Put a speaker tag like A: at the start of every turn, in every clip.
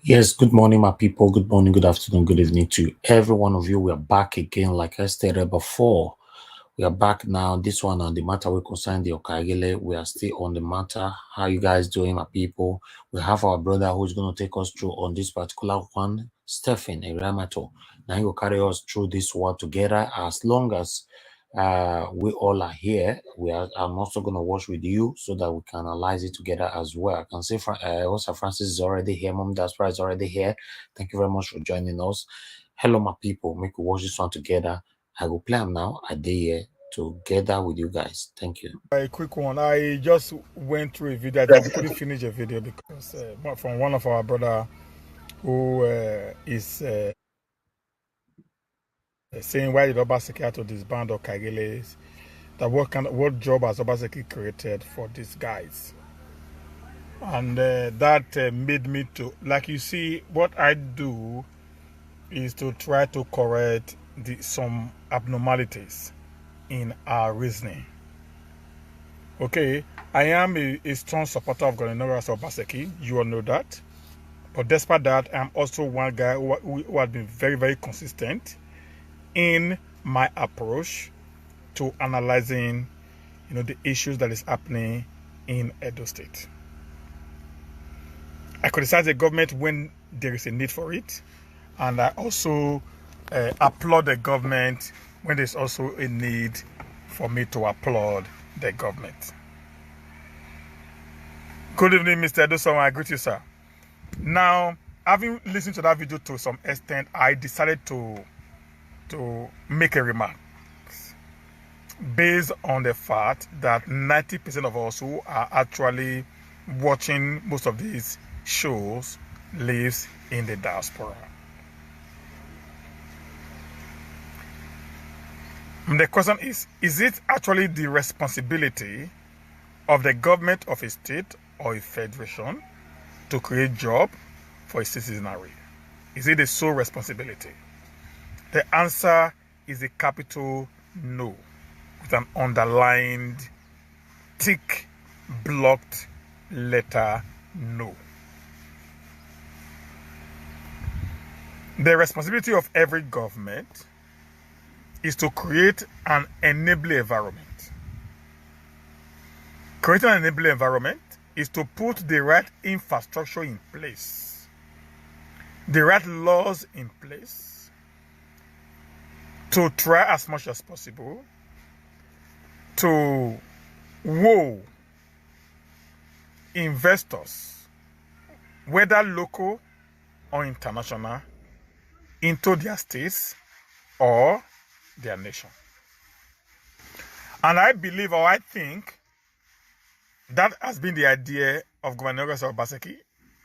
A: Yes, good morning, my people. Good morning, good afternoon, good evening to every one of you. We are back again, like I stated before. We are back now. This one on the matter we concern the OKAIGHELE. We are still on the matter. How you guys doing, my people? We have our brother who's going to take us through on this particular one, Stephen Eramato. Now he will carry us through this one together as long as we all are here. I'm also going to watch with you so that we can analyze it together as well. I can see also Francis is already here. Mom Daspra is already here. Thank you very much for joining us. Hello, my people. Make we watch this one together. I will play them now. I did here together with you guys. Thank you.
B: A quick one. I just went through a video. I couldn't finish a video because from one of our brother who is saying why did Obaseki have to disband OKAIGHELE? That what job has Obaseki created for these guys? And that made me to, like you see, what I do is to try to correct some abnormalities in our reasoning. Okay, I am a strong supporter of Governor Obaseki. You all know that. But despite that, I'm also one guy who has been very, very consistent in my approach to analyzing, the issues that is happening in Edo State. I criticize the government when there is a need for it, and I also applaud the government when there's also a need for me to applaud the government. Good evening, Mr. Edoson. I greet you, sir. Now, having listened to that video to some extent, I decided to make a remark based on the fact that 90% of us who are actually watching most of these shows lives in the diaspora. And the question is it actually the responsibility of the government of a state or a federation to create job for a citizenry? Is it the sole responsibility? The answer is a capital no, with an underlined, thick, blocked letter no. The responsibility of every government is to create an enabling environment. Creating an enabling environment is to put the right infrastructure in place, the right laws in place, to try as much as possible to woo investors, whether local or international, into their states or their nation. And I believe, or I think, that has been the idea of Governor Obaseki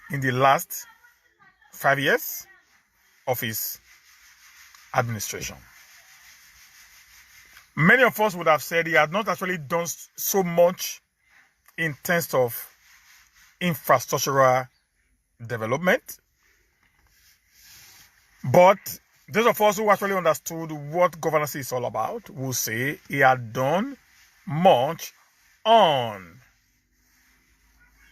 B: in the last 5 years of his administration. Many of us would have said he had not actually done so much in terms of infrastructural development. But those of us who actually understood what governance is all about will say he had done much on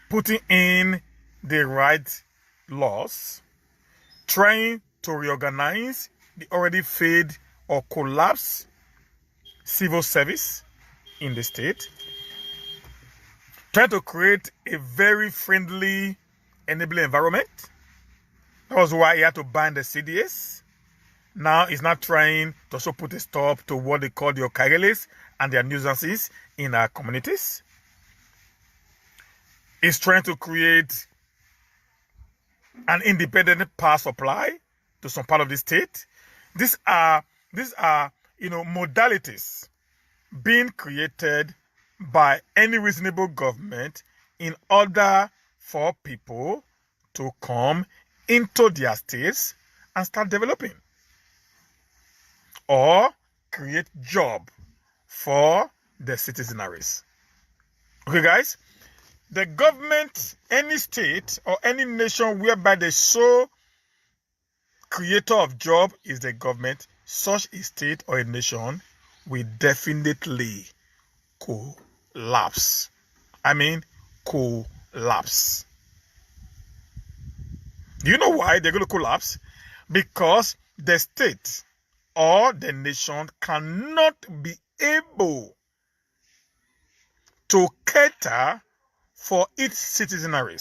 B: putting in the right laws, trying to reorganize the already failed or collapsed civil service in the state, trying to create a very friendly, enabling environment. That was why he had to ban the CDS. Now he's not trying to also put a stop to what they call the OKAIGHELEs and their nuisances in our communities. He's trying to create an independent power supply to some part of the state. These are modalities being created by any reasonable government in order for people to come into their states and start developing or create job for the citizenries. Okay, guys? The government, any state or any nation whereby the sole creator of job is the government, such a state or a nation will definitely collapse. I mean, collapse. Do you know why they're going to collapse? Because the state or the nation cannot be able to cater for its citizenry.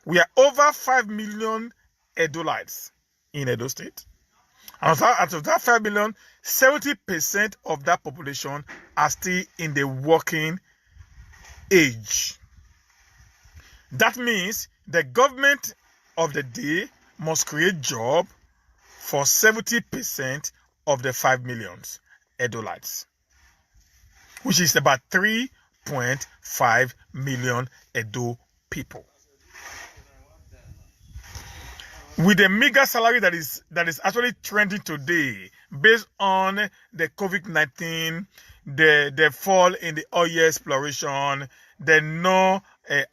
B: We are over 5 million Edolites in Edo State. And out of that 5 million, 70% of that population are still in the working age. That means the government of the day must create job for 70% of the 5 million Edolites, which is about 3.5 million Edo people. With the meager salary that is actually trending today, based on the COVID-19, the fall in the oil exploration, the no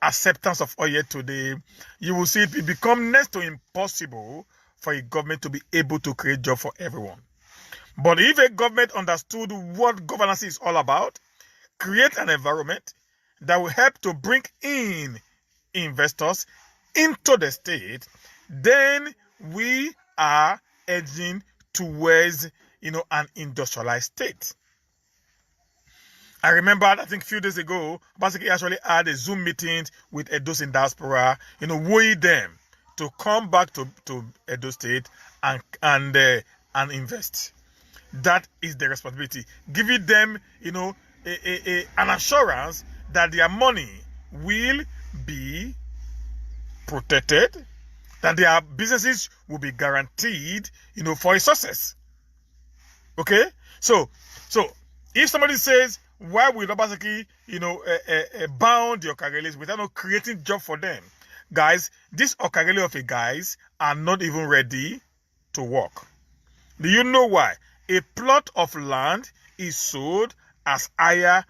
B: acceptance of oil today, you will see it become next to impossible for a government to be able to create jobs for everyone. But if a government understood what governance is all about, create an environment that will help to bring in investors into the state, then we are edging towards, an industrialized state. I remember, I think a few days ago, basically actually had a Zoom meeting with Edos in diaspora, wooing them to come back to Edo State and invest. That is the responsibility. Giving them, an assurance that their money will be protected, that their businesses will be guaranteed, for a success. Okay? So if somebody says, why will Obaseki, bound the OKAIGHELEs without not creating job for them? Guys, these OKAIGHELE of a guys are not even ready to work. Do you know why? A plot of land is sold as high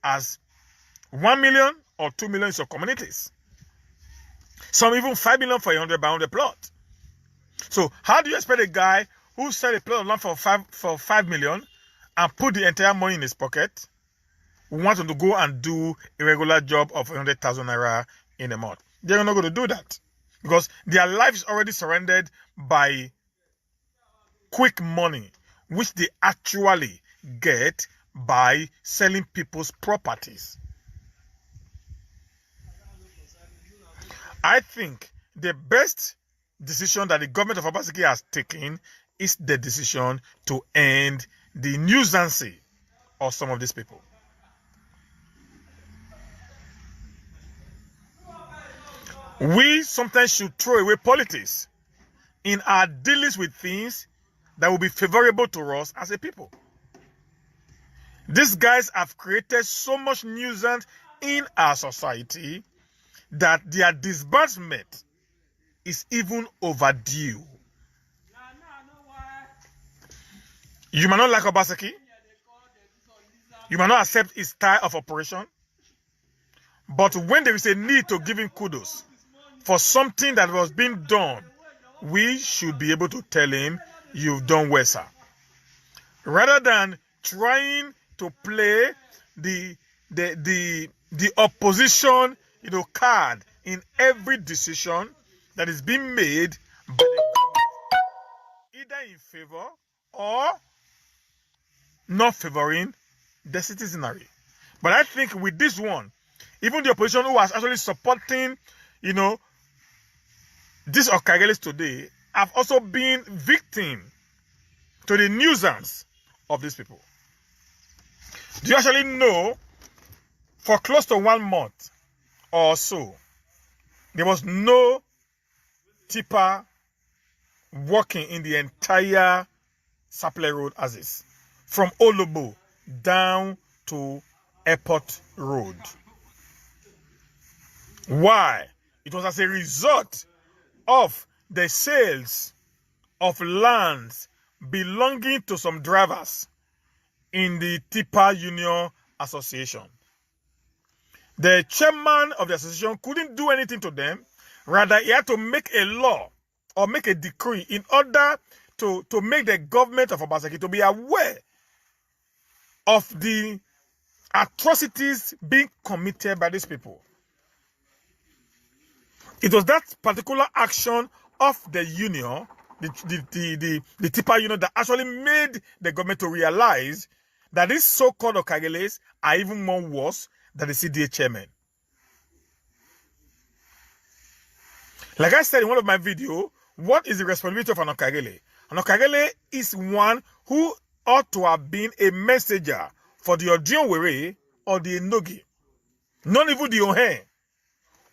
B: as 1 million or 2 million in some communities. Some even 5 million for a 100 by 100 plot. So how do you expect a guy who sell a plot of land for 5 million and put the entire money in his pocket want him to go and do a regular job of 100,000 naira in a month? They're not going to do that because their life is already surrendered by quick money, which they actually get by selling people's properties. I think the best decision that the government of Obaseki has taken is the decision to end the nuisance of some of these people. We sometimes should throw away politics in our dealings with things that will be favorable to us as a people. These guys have created so much nuisance in our society that their disbursement is even overdue. You might not like Obaseki. You might not accept his style of operation. But when there is a need to give him kudos for something that was being done, we should be able to tell him, you've done well, sir. Rather than trying to play the opposition, card in every decision that is being made by the government, either in favor or not favoring the citizenry. But I think with this one, even the opposition who was actually supporting, these OKAIGHELEs today have also been victim to the nuisance of these people. Do you actually know, for close to 1 month or so, there was no tipper working in the entire Sapele Road as is, from Olobo down to Airport Road. Why? It was as a result of the sales of lands belonging to some drivers in the Tipper Union Association. The chairman of the association couldn't do anything to them. Rather, he had to make a law or make a decree in order to make the government of Obaseki to be aware of the atrocities being committed by these people. It was that particular action of the union, the Tipa union, that actually made the government to realize that these so-called OKAIGHELEs are even more worse than the CDA chairman. Like I said in one of my videos, what is the responsibility of an OKAIGHELE? An OKAIGHELE is one who ought to have been a messenger for the Odionwere or the Enogi. Not even the Ohe.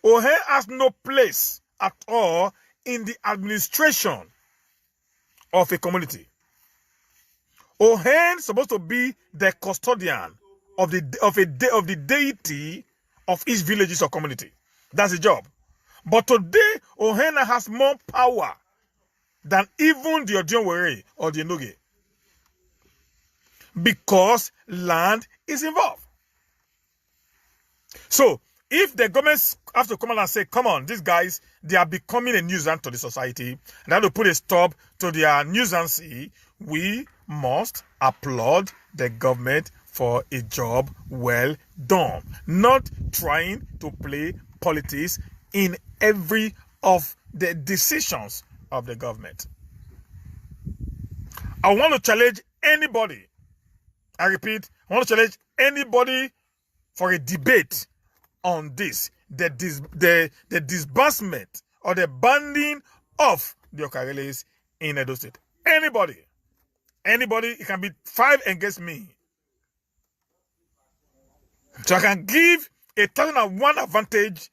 B: Ohe has no place at all in the administration of a community. Ohe is supposed to be the custodian of the deity of each village or community. That's the job. But today, Ohena has more power than even the Odionwere or the Enoge, because land is involved. So, if the government have to come out and say, come on, these guys, they are becoming a nuisance to the society, and have to put a stop to their nuisance, we must applaud the government for a job well done. Not trying to play politics in every of the decisions of the government. I want to challenge anybody. I repeat, I want to challenge anybody for a debate on this. The disbursement or the banding of the OKAIGHELEs in Edo State. Anybody, it can be 5 against me. So I can give a 1,001 advantage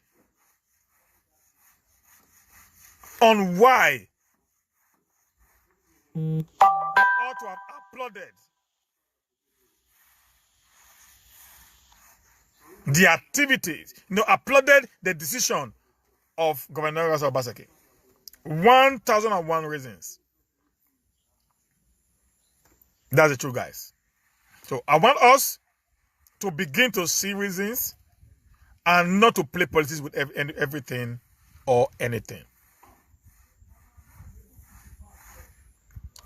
B: on why I ought to have applauded the activities, applauded the decision of Governor Rasa Obaseki. 1,001 reasons. That's the truth, guys. So I want us to begin to see reasons and not to play politics with everything or anything.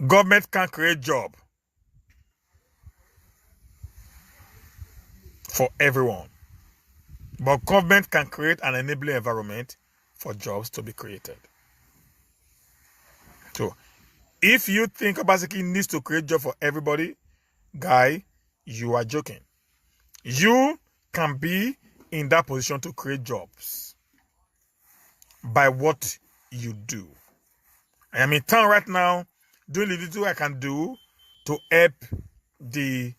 B: Government can create job for everyone, but government can create an enabling environment for jobs to be created. So, if you think Obaseki needs to create job for everybody, guy, you are joking. You can be in that position to create jobs by what you do. I am in town right now doing the little I can do to help the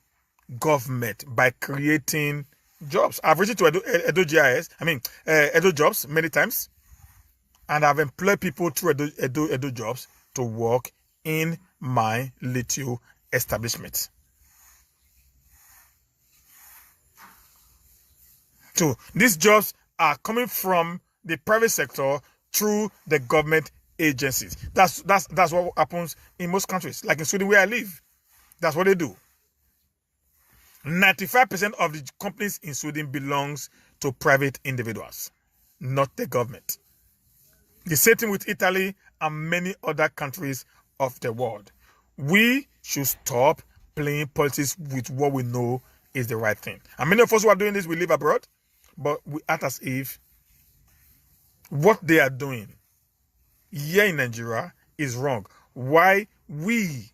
B: government by creating jobs. I've reached to Edo Jobs many times, and I've employed people through Edo Jobs to work in my little establishment. So these jobs are coming from the private sector through the government agencies. That's what happens in most countries. Like in Sweden, where I live, that's what they do. 95% of the companies in Sweden belongs to private individuals, not the government. The same thing with Italy and many other countries of the world. We should stop playing politics with what we know is the right thing. And many of us who are doing this, we live abroad, but we act as if what they are doing here in Nigeria is wrong. Why we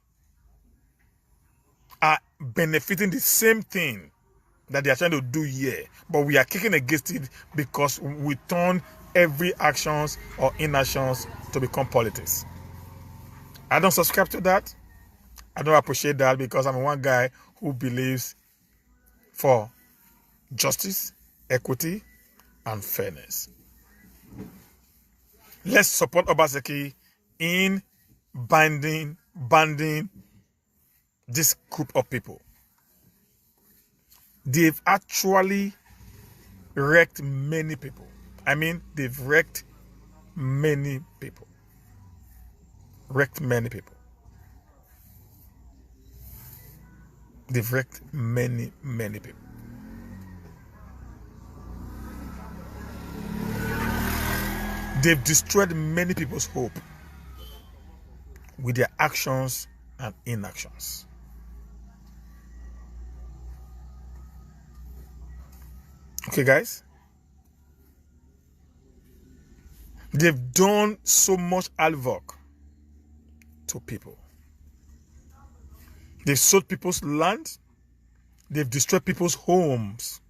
B: are benefiting the same thing that they are trying to do here, but we are kicking against it because we turn every actions or inactions to become politics. I don't subscribe to that. I don't appreciate that, because I'm one guy who believes for justice, equity, and fairness. Let's support Obaseki in banding this group of people. They've actually wrecked many people. I mean, they've wrecked many people. Wrecked many people. They've wrecked many people. They've destroyed many people's hope with their actions and inactions. Okay, guys? They've done so much havoc to people. They've sold people's land. They've destroyed people's homes.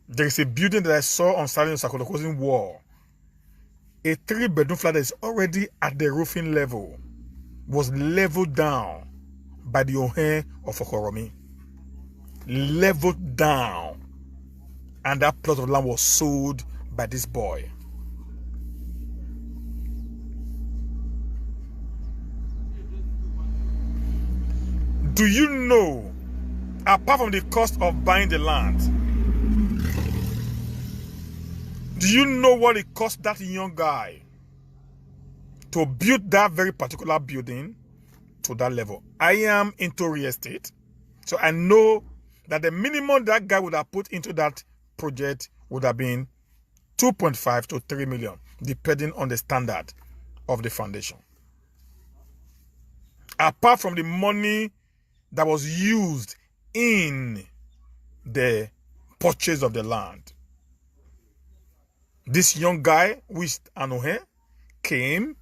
B: There is a building that I saw on Saturday Sakolokosin Wall. A 3-bedroom flat that is already at the roofing level was leveled down by the Ohe of Okoromi. Leveled down. And that plot of land was sold by this boy. Do you know, apart from the cost of buying the land, do you know what it cost that young guy to build that very particular building to that level? I am into real estate, so I know that the minimum that guy would have put into that project would have been 2.5 to 3 million, depending on the standard of the foundation. Apart from the money that was used in the purchase of the land, this young guy, with Anohe, came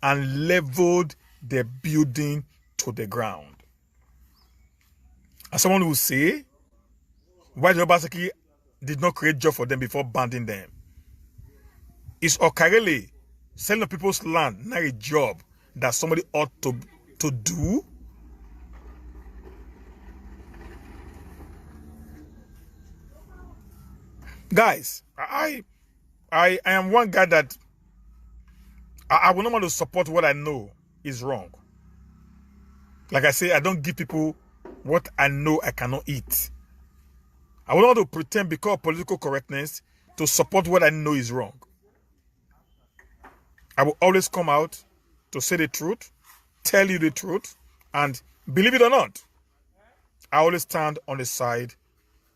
B: and leveled the building to the ground. And someone will say, why the Obaseki did not create job for them before banning them? Is OKAIGHELE selling people's land not a job that somebody ought to do? Guys, I am one guy that I will not want to support what I know is wrong. Like I say, I don't give people what I know I cannot eat. I will not want to pretend because of political correctness to support what I know is wrong. I will always come out to say the truth, tell you the truth, and believe it or not, I always stand on the side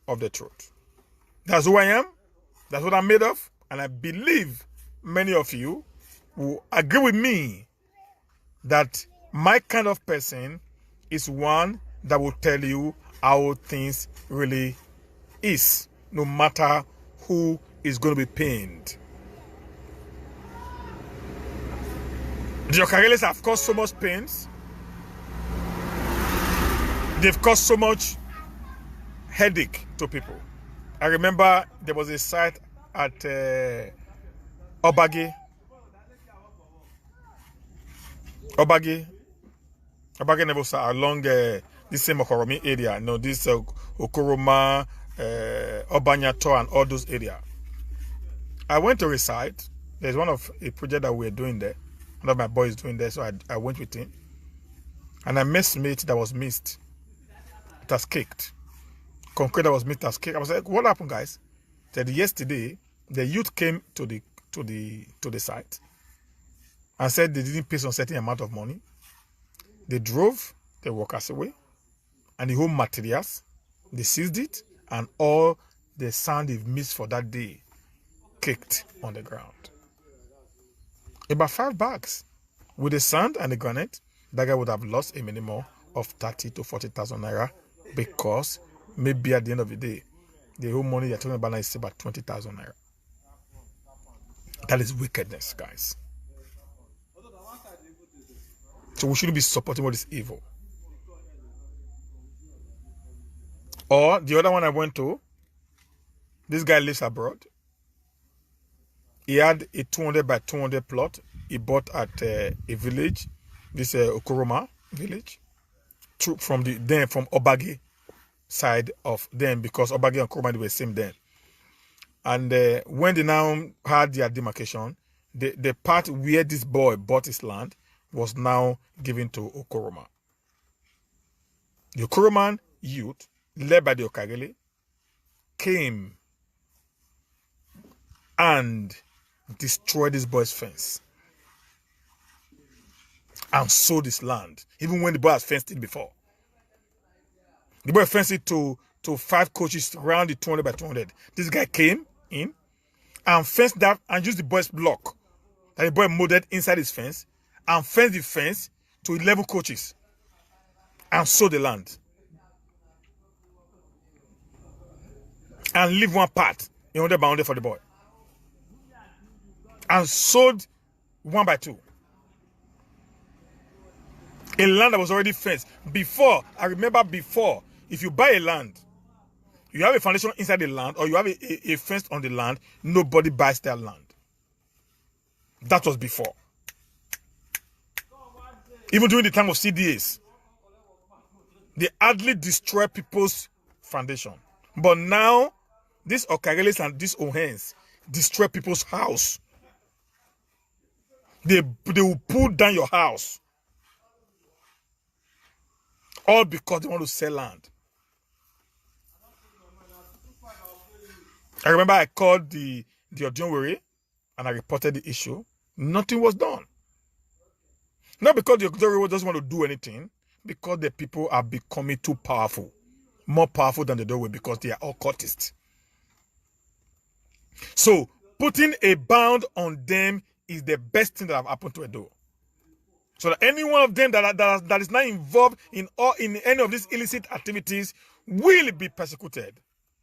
B: of the truth. That's who I am. That's what I'm made of. And I believe many of you will agree with me that my kind of person is one that will tell you how things really is, no matter who is going to be pained. The OKAIGHELEs have caused so much pains. They've caused so much headache to people. I remember there was a site at Obage Nevosa, along this same Okoromi area. No, this Okoroma, Obanyato, and all those areas. I went to a site. There's one of a project that we're doing there. One of my boys doing there, so I went with him. And I missed meat that was missed. It has caked. Concrete that was missed has caked. I was like, what happened, guys? Said yesterday the youth came to the site and said they didn't pay some certain amount of money. They drove the workers away, and the whole materials, they seized it, and all the sand they've missed for that day caked on the ground. About 5 bags. With the sand and the granite, that guy would have lost a minimum of 30 to 40,000 naira, because maybe at the end of the day, the whole money you're talking about now is about 20,000 naira. That is wickedness, guys. So we shouldn't be supporting what is evil. Or the other one I went to, this guy lives abroad. He had a 200 by 200 plot. He bought at a village, this Okoroma village, from Obage side of them, because Obage and Okoroma were same then. And when they now had their demarcation, the part where this boy bought his land was now given to Okoroma. The Okoroman youth, led by the OKAIGHELE, came and destroyed this boy's fence and sold his land, even when the boy has fenced it before. The boy fenced it to 5 coaches around the 200 by 200. This guy came in and fenced that and used the boy's block that the boy molded inside his fence and fenced the fence to 11 coaches and sold the land. And leave one part in 100 by 100 for the boy. and sold one by two. A land that was already fenced. Before, I remember before, if you buy a land, you have a foundation inside the land or you have a fence on the land, nobody buys that land. That was before. Even during the time of CDAs, they hardly destroy people's foundation. But now, these OKAIGHELEs and these OHENs destroy people's house. They will pull down your house. All because they want to sell land. I remember I called the Odionwere and I reported the issue. Nothing was done. Not because the Odionwere doesn't want to do anything, because the people are becoming too powerful. More powerful than the Odionwere because they are all cultists. So, putting a bound on them is the best thing that have happened to Edo. So that any one of them that is not involved in any of these illicit activities will be persecuted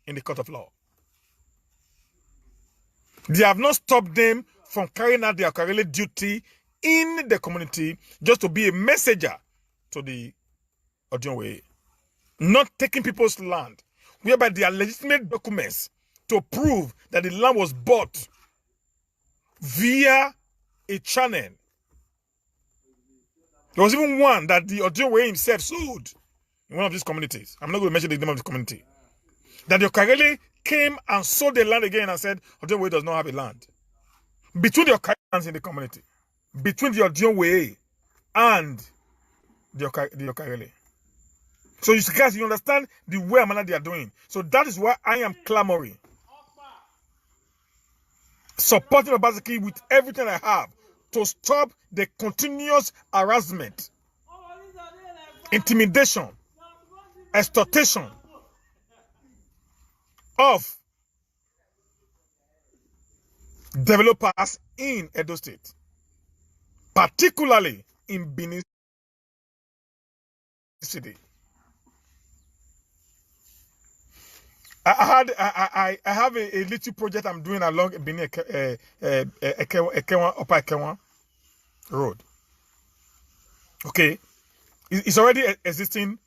B: in the court of law. They have not stopped them from carrying out their OKAIGHELE duty in the community just to be a messenger to the Odionwere. Not taking people's land, whereby there are legitimate documents to prove that the land was bought via a channel. There was even one that the Odionwere himself sold in one of these communities. I'm not going to mention the name of the community. That the OKAIGHELE came and sold the land again and said, Odionwere does not have a land. Between the OKAIGHELEs in the community, between the Odionwere and the OKAIGHELE. So you guys, you understand the way and manner they are doing. So that is why I am clamoring. Supporting Obaseki with everything I have to stop the continuous harassment, intimidation, extortation of developers in Edo State, particularly in Benin City. I have a little project I'm doing along Benin Upper Ekewa Road. Okay, it's already an existing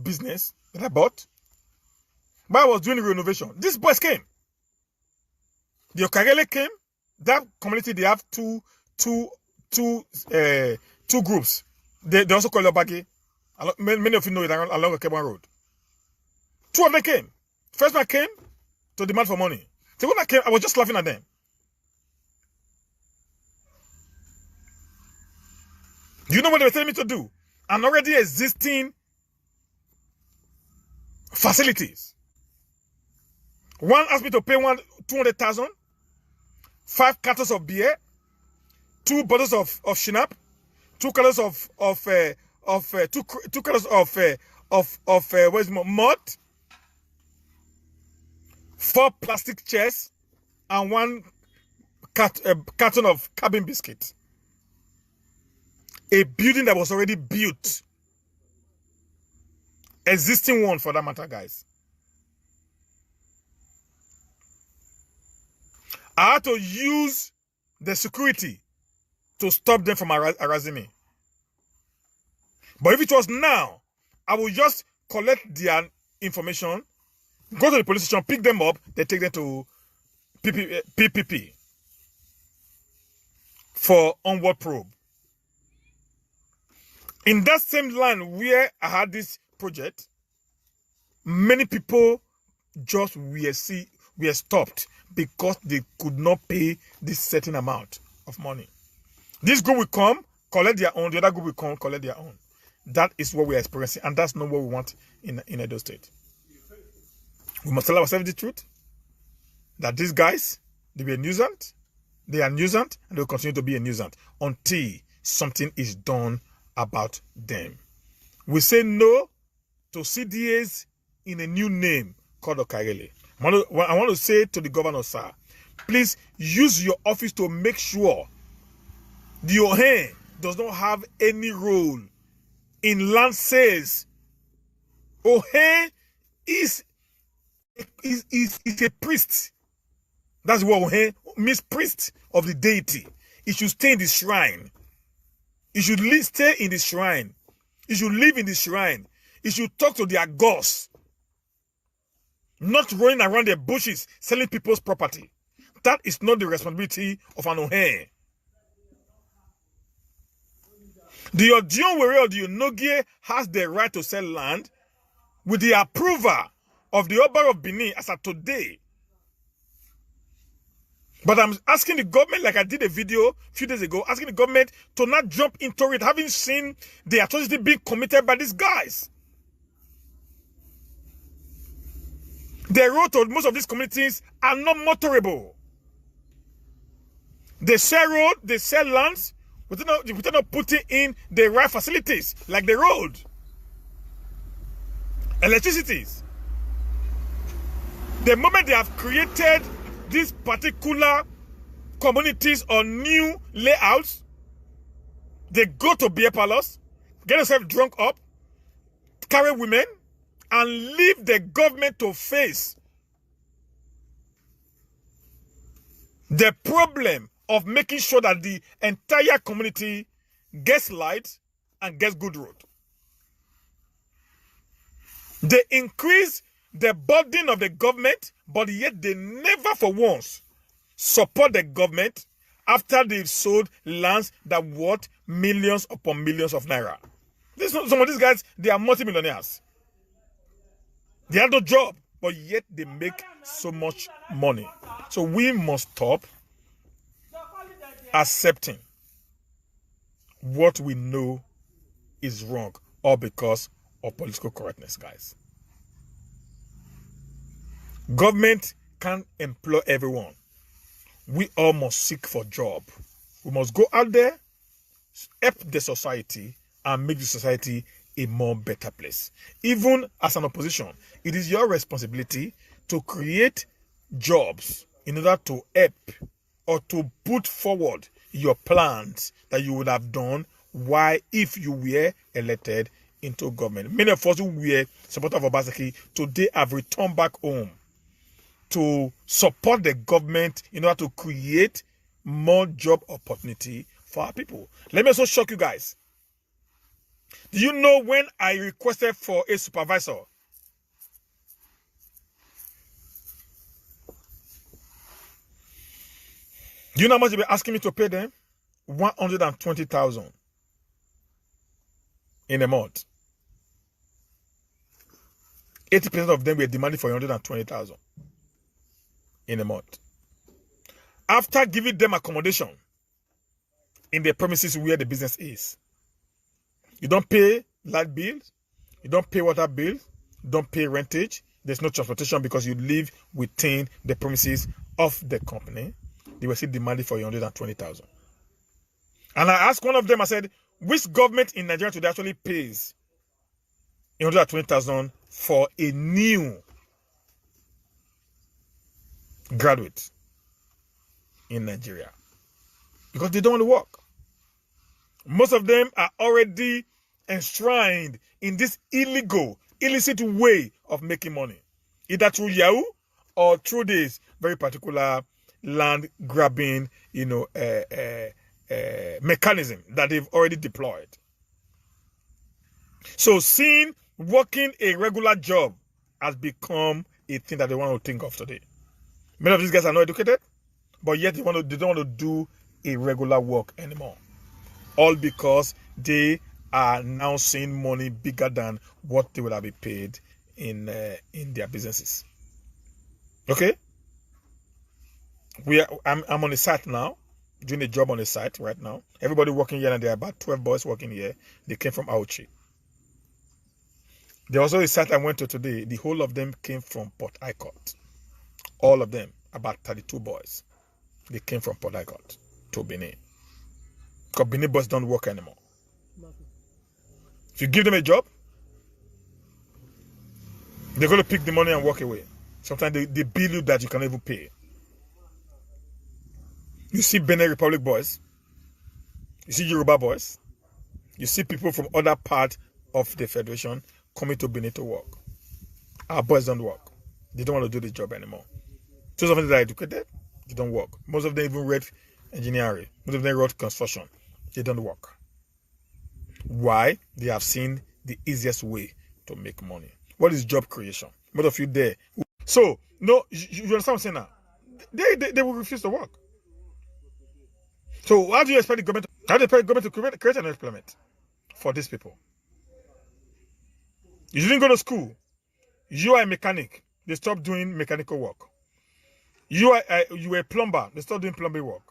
B: business that I bought. But I was doing renovation. These boys came. The OKAIGHELE came. That community, they have two groups. They also call it Obage. Many of you know it along Ekewa Road. Two of them came. First man came to demand for money. So when I came, I was just laughing at them. You know what they were telling me to do? An already existing facilities. One asked me to pay 200,000, 5 cartons of beer, 2 bottles of shinap, 2 cartons of mud, 4 plastic chairs, and 1 carton of cabin biscuit. A building that was already built. Existing one for that matter, guys. I had to use the security to stop them from harassing me. But if it was now, I would just collect their information, go to the police station, pick them up, they take them to PPP for onward probe. In that same land where I had this project, many people just were stopped because they could not pay this certain amount of money. This group will come, collect their own, the other group will come, collect their own. That is what we are experiencing, and that's not what we want in Edo State. We must tell ourselves the truth, that these guys, they are nuisance, and they will continue to be a nuisance until something is done about them. We say no to CDAs in a new name called OKAIGHELE. I want to say to the governor, sir, please use your office to make sure the OHEN does not have any role in land sales. OHEN is a priest. That's what OHEN means, priest of the deity. It should stay in the shrine. It should stay in the shrine. It should live in the shrine. It should talk to their gods. Not running around the bushes selling people's property. That is not the responsibility of an Ohe. The Odionwere or the Onogie has the right to sell land with the approval of the Oba of Benin as of today. But I'm asking the government, like I did a video a few days ago, asking the government to not jump into it, having seen the atrocity being committed by these guys. The road to most of these communities are not motorable. They sell road, they sell lands, without not putting in the right facilities, like the road, electricities. The moment they have created these particular communities or new layouts, they go to beer palace, get themselves drunk up, carry women, and leave the government to face the problem of making sure that the entire community gets light and gets good road. They increase the burden of the government, but yet they never for once support the government after they've sold lands that worth millions upon millions of naira. Some of these guys, they are multimillionaires. They have no job, but yet they make so much money. So we must stop accepting what we know is wrong, all because of political correctness, guys. Government can't employ everyone. We all must seek for job. We must go out there, help the society, and make the society a more better place. Even as an opposition, it is your responsibility to create jobs in order to help or to put forward your plans that you would have done why if you were elected into government. Many of us who were supporters of Obaseki today have returned back home to support the government in order to create more job opportunity for our people. Let me also shock you guys. Do you know when I requested for a supervisor? Do you know how much they were asking me to pay them? 120,000 in a month. 80% of them were demanding for 120,000 in a month. After giving them accommodation in the premises where the business is, you don't pay light bills, you don't pay water bills, you don't pay rentage, there's no transportation because you live within the premises of the company. They were still demanding for 120,000. And I asked one of them, I said, which government in Nigeria today actually pays 120,000 for a new graduate in Nigeria? Because they don't want to work. Most of them are already enshrined in this illicit way of making money, either through Yahoo or through this very particular land grabbing, mechanism that they've already deployed. So working a regular job has become a thing that they want to think of today. Many of these guys are not educated, but yet they don't want to do a regular work anymore. All because they are now seeing money bigger than what they would have been paid in their businesses. Okay? I'm on a site now, doing a job on a site right now. Everybody working here, and there are about 12 boys working here. They came from Auchi. There was also a site I went to today. The whole of them came from Port Harcourt. All of them, about 32 boys. They came from Port Harcourt to Benin. Because Benin boys don't work anymore. If you give them a job, they're going to pick the money and walk away. Sometimes they bill you that you can't even pay. You see Benin Republic boys. You see Yoruba boys. You see people from other parts of the Federation coming to Benin to work. Our boys don't work. They don't want to do the job anymore. Those of them that are educated, they don't work. Most of them even read engineering, most of them road construction. They don't work. Why? They have seen the easiest way to make money. What is job creation? Most of you there. So, no, you understand what I'm saying now? They will refuse to work. So how do you expect the government to create an employment for these people? You didn't go to school. You are a mechanic. They stop doing mechanical work. You are a plumber. They stop doing plumbing work.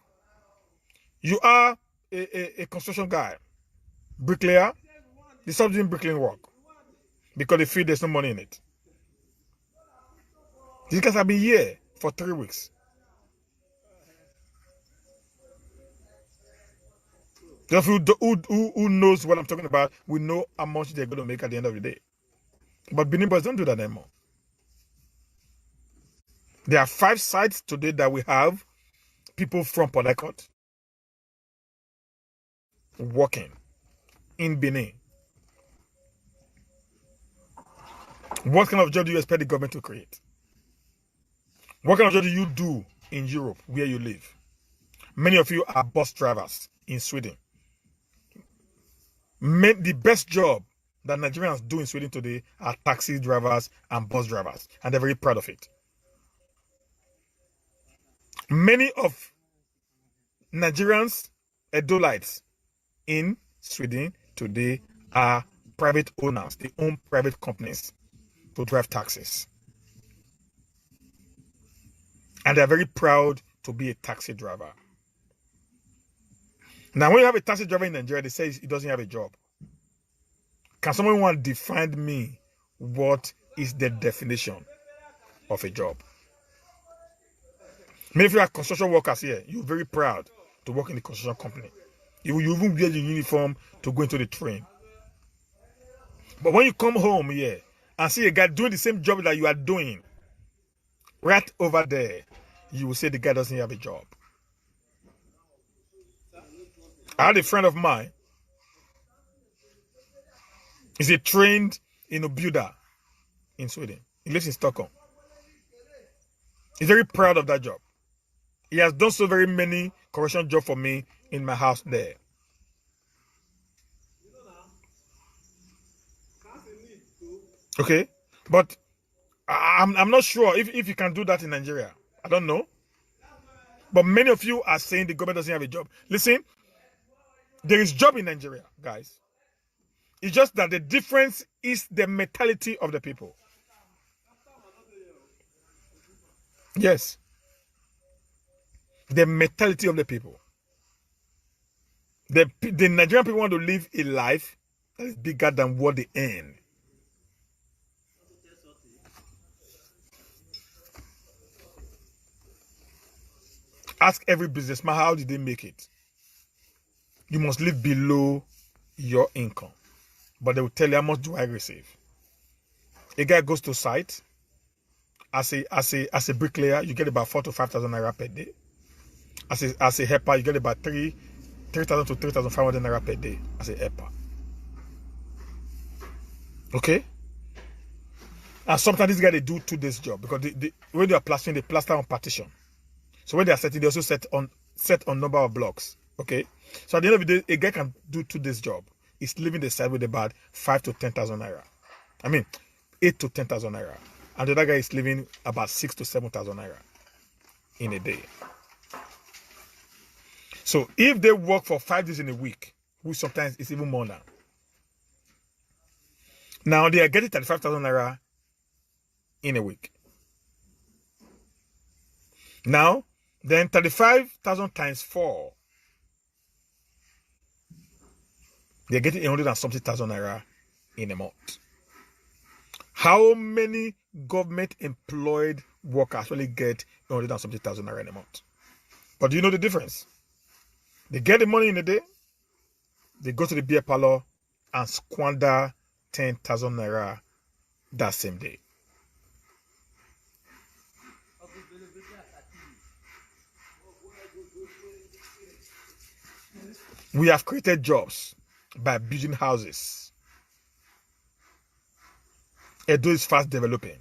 B: You are a construction guy, bricklayer. They stop doing bricklaying work because they feel there's no money in it. These guys have been here for 3 weeks. Those who knows what I'm talking about, we know how much they're going to make at the end of the day. But Benin boys don't do that anymore. There are 5 sites today that we have people from Port Harcourt working in Benin. What kind of job do you expect the government to create? What kind of job do you do in Europe where you live? Many of you are bus drivers in Sweden. The best job that Nigerians do in Sweden today are taxi drivers and bus drivers, and they're very proud of it. Many of Nigerians, Edolites in Sweden today are private owners. They own private companies to drive taxis. And they're very proud to be a taxi driver. Now, when you have a taxi driver in Nigeria, they say he doesn't have a job. Can someone define me what is the definition of a job? Many of you are construction workers here. You're very proud to work in the construction company. You even wear your uniform to go into the train. But when you come home here and see a guy doing the same job that you are doing, right over there, you will say the guy doesn't have a job. I had a friend of mine. He's a trained builder in Sweden. He lives in Stockholm. He's very proud of that job. He has done so very many construction jobs for me in my house there. Okay, but I'm not sure if you can do that in Nigeria. I don't know. But many of you are saying the government doesn't have a job. Listen, there is job in Nigeria, guys. It's just that the difference is the mentality of the people. Yes. The mentality of the people. The Nigerian people want to live a life that is bigger than what they earn. Ask every businessman, how did they make it? You must live below your income. But they will tell you, how much do I receive? A guy goes to site. As a bricklayer, you get about 4,000 to 5,000 naira per day. As a helper, you get about 3,000 to 3,500 naira per day as a helper. Okay? And sometimes these guys, they do 2 days job because when they are plastering, they plaster on partition. So when they are setting, they also set on number of blocks. Okay? So at the end of the day, a guy can do 2 days job. He's leaving the side with about 5,000 to 10,000 naira. I mean, 8,000 to 10,000 naira. And the other guy is leaving about 6,000 to 7,000 naira in a day. So if they work for 5 days in a week, which sometimes is even more now they are getting 35,000 naira in a week. Now, then 35,000 times 4. They're getting 100 and something thousand naira in a month. How many government employed workers actually get 100 and something thousand naira in a month? But do you know the difference? They get the money in a day, they go to the beer parlor and squander 10,000 naira that same day. We have created jobs by building houses. Edo is fast developing.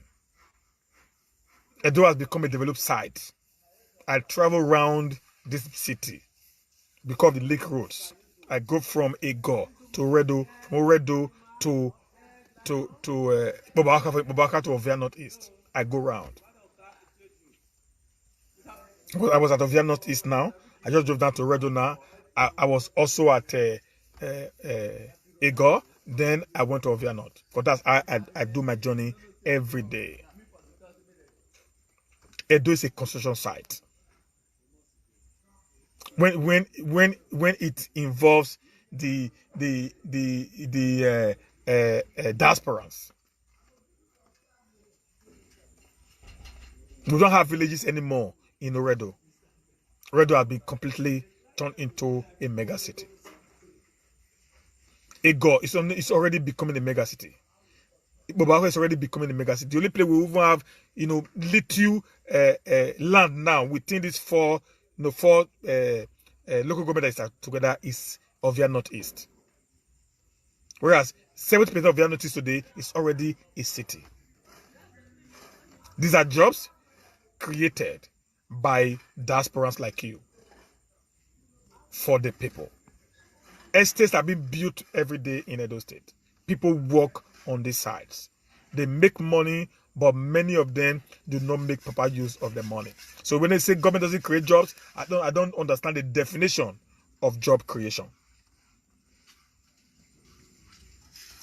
B: Edo has become a developed site. I travel around this city because of the lake roads. I go from Ego to Redo, from Redo to Bobaka to Ovia Northeast. I go round. I was at Ovia Northeast now. I just drove down to Redo now. I was also at Ego. Then I went to Ovia North. Because that's I do my journey every day. Edo is a construction site. When it involves the diasporans, we don't have villages anymore in Oredo. Oredo has been completely turned into a mega city. Ego it's already becoming a mega city. Bobako is already becoming a mega city. The only place we even have, little land now within these four local governments that are together is Ovia Northeast. Whereas 70% of Ovia Northeast today is already a city. These are jobs created by diasporans like you for the people. Estates are being built every day in Edo State. People work on these sites. They make money, but many of them do not make proper use of the money. So when they say government doesn't create jobs, I don't understand the definition of job creation.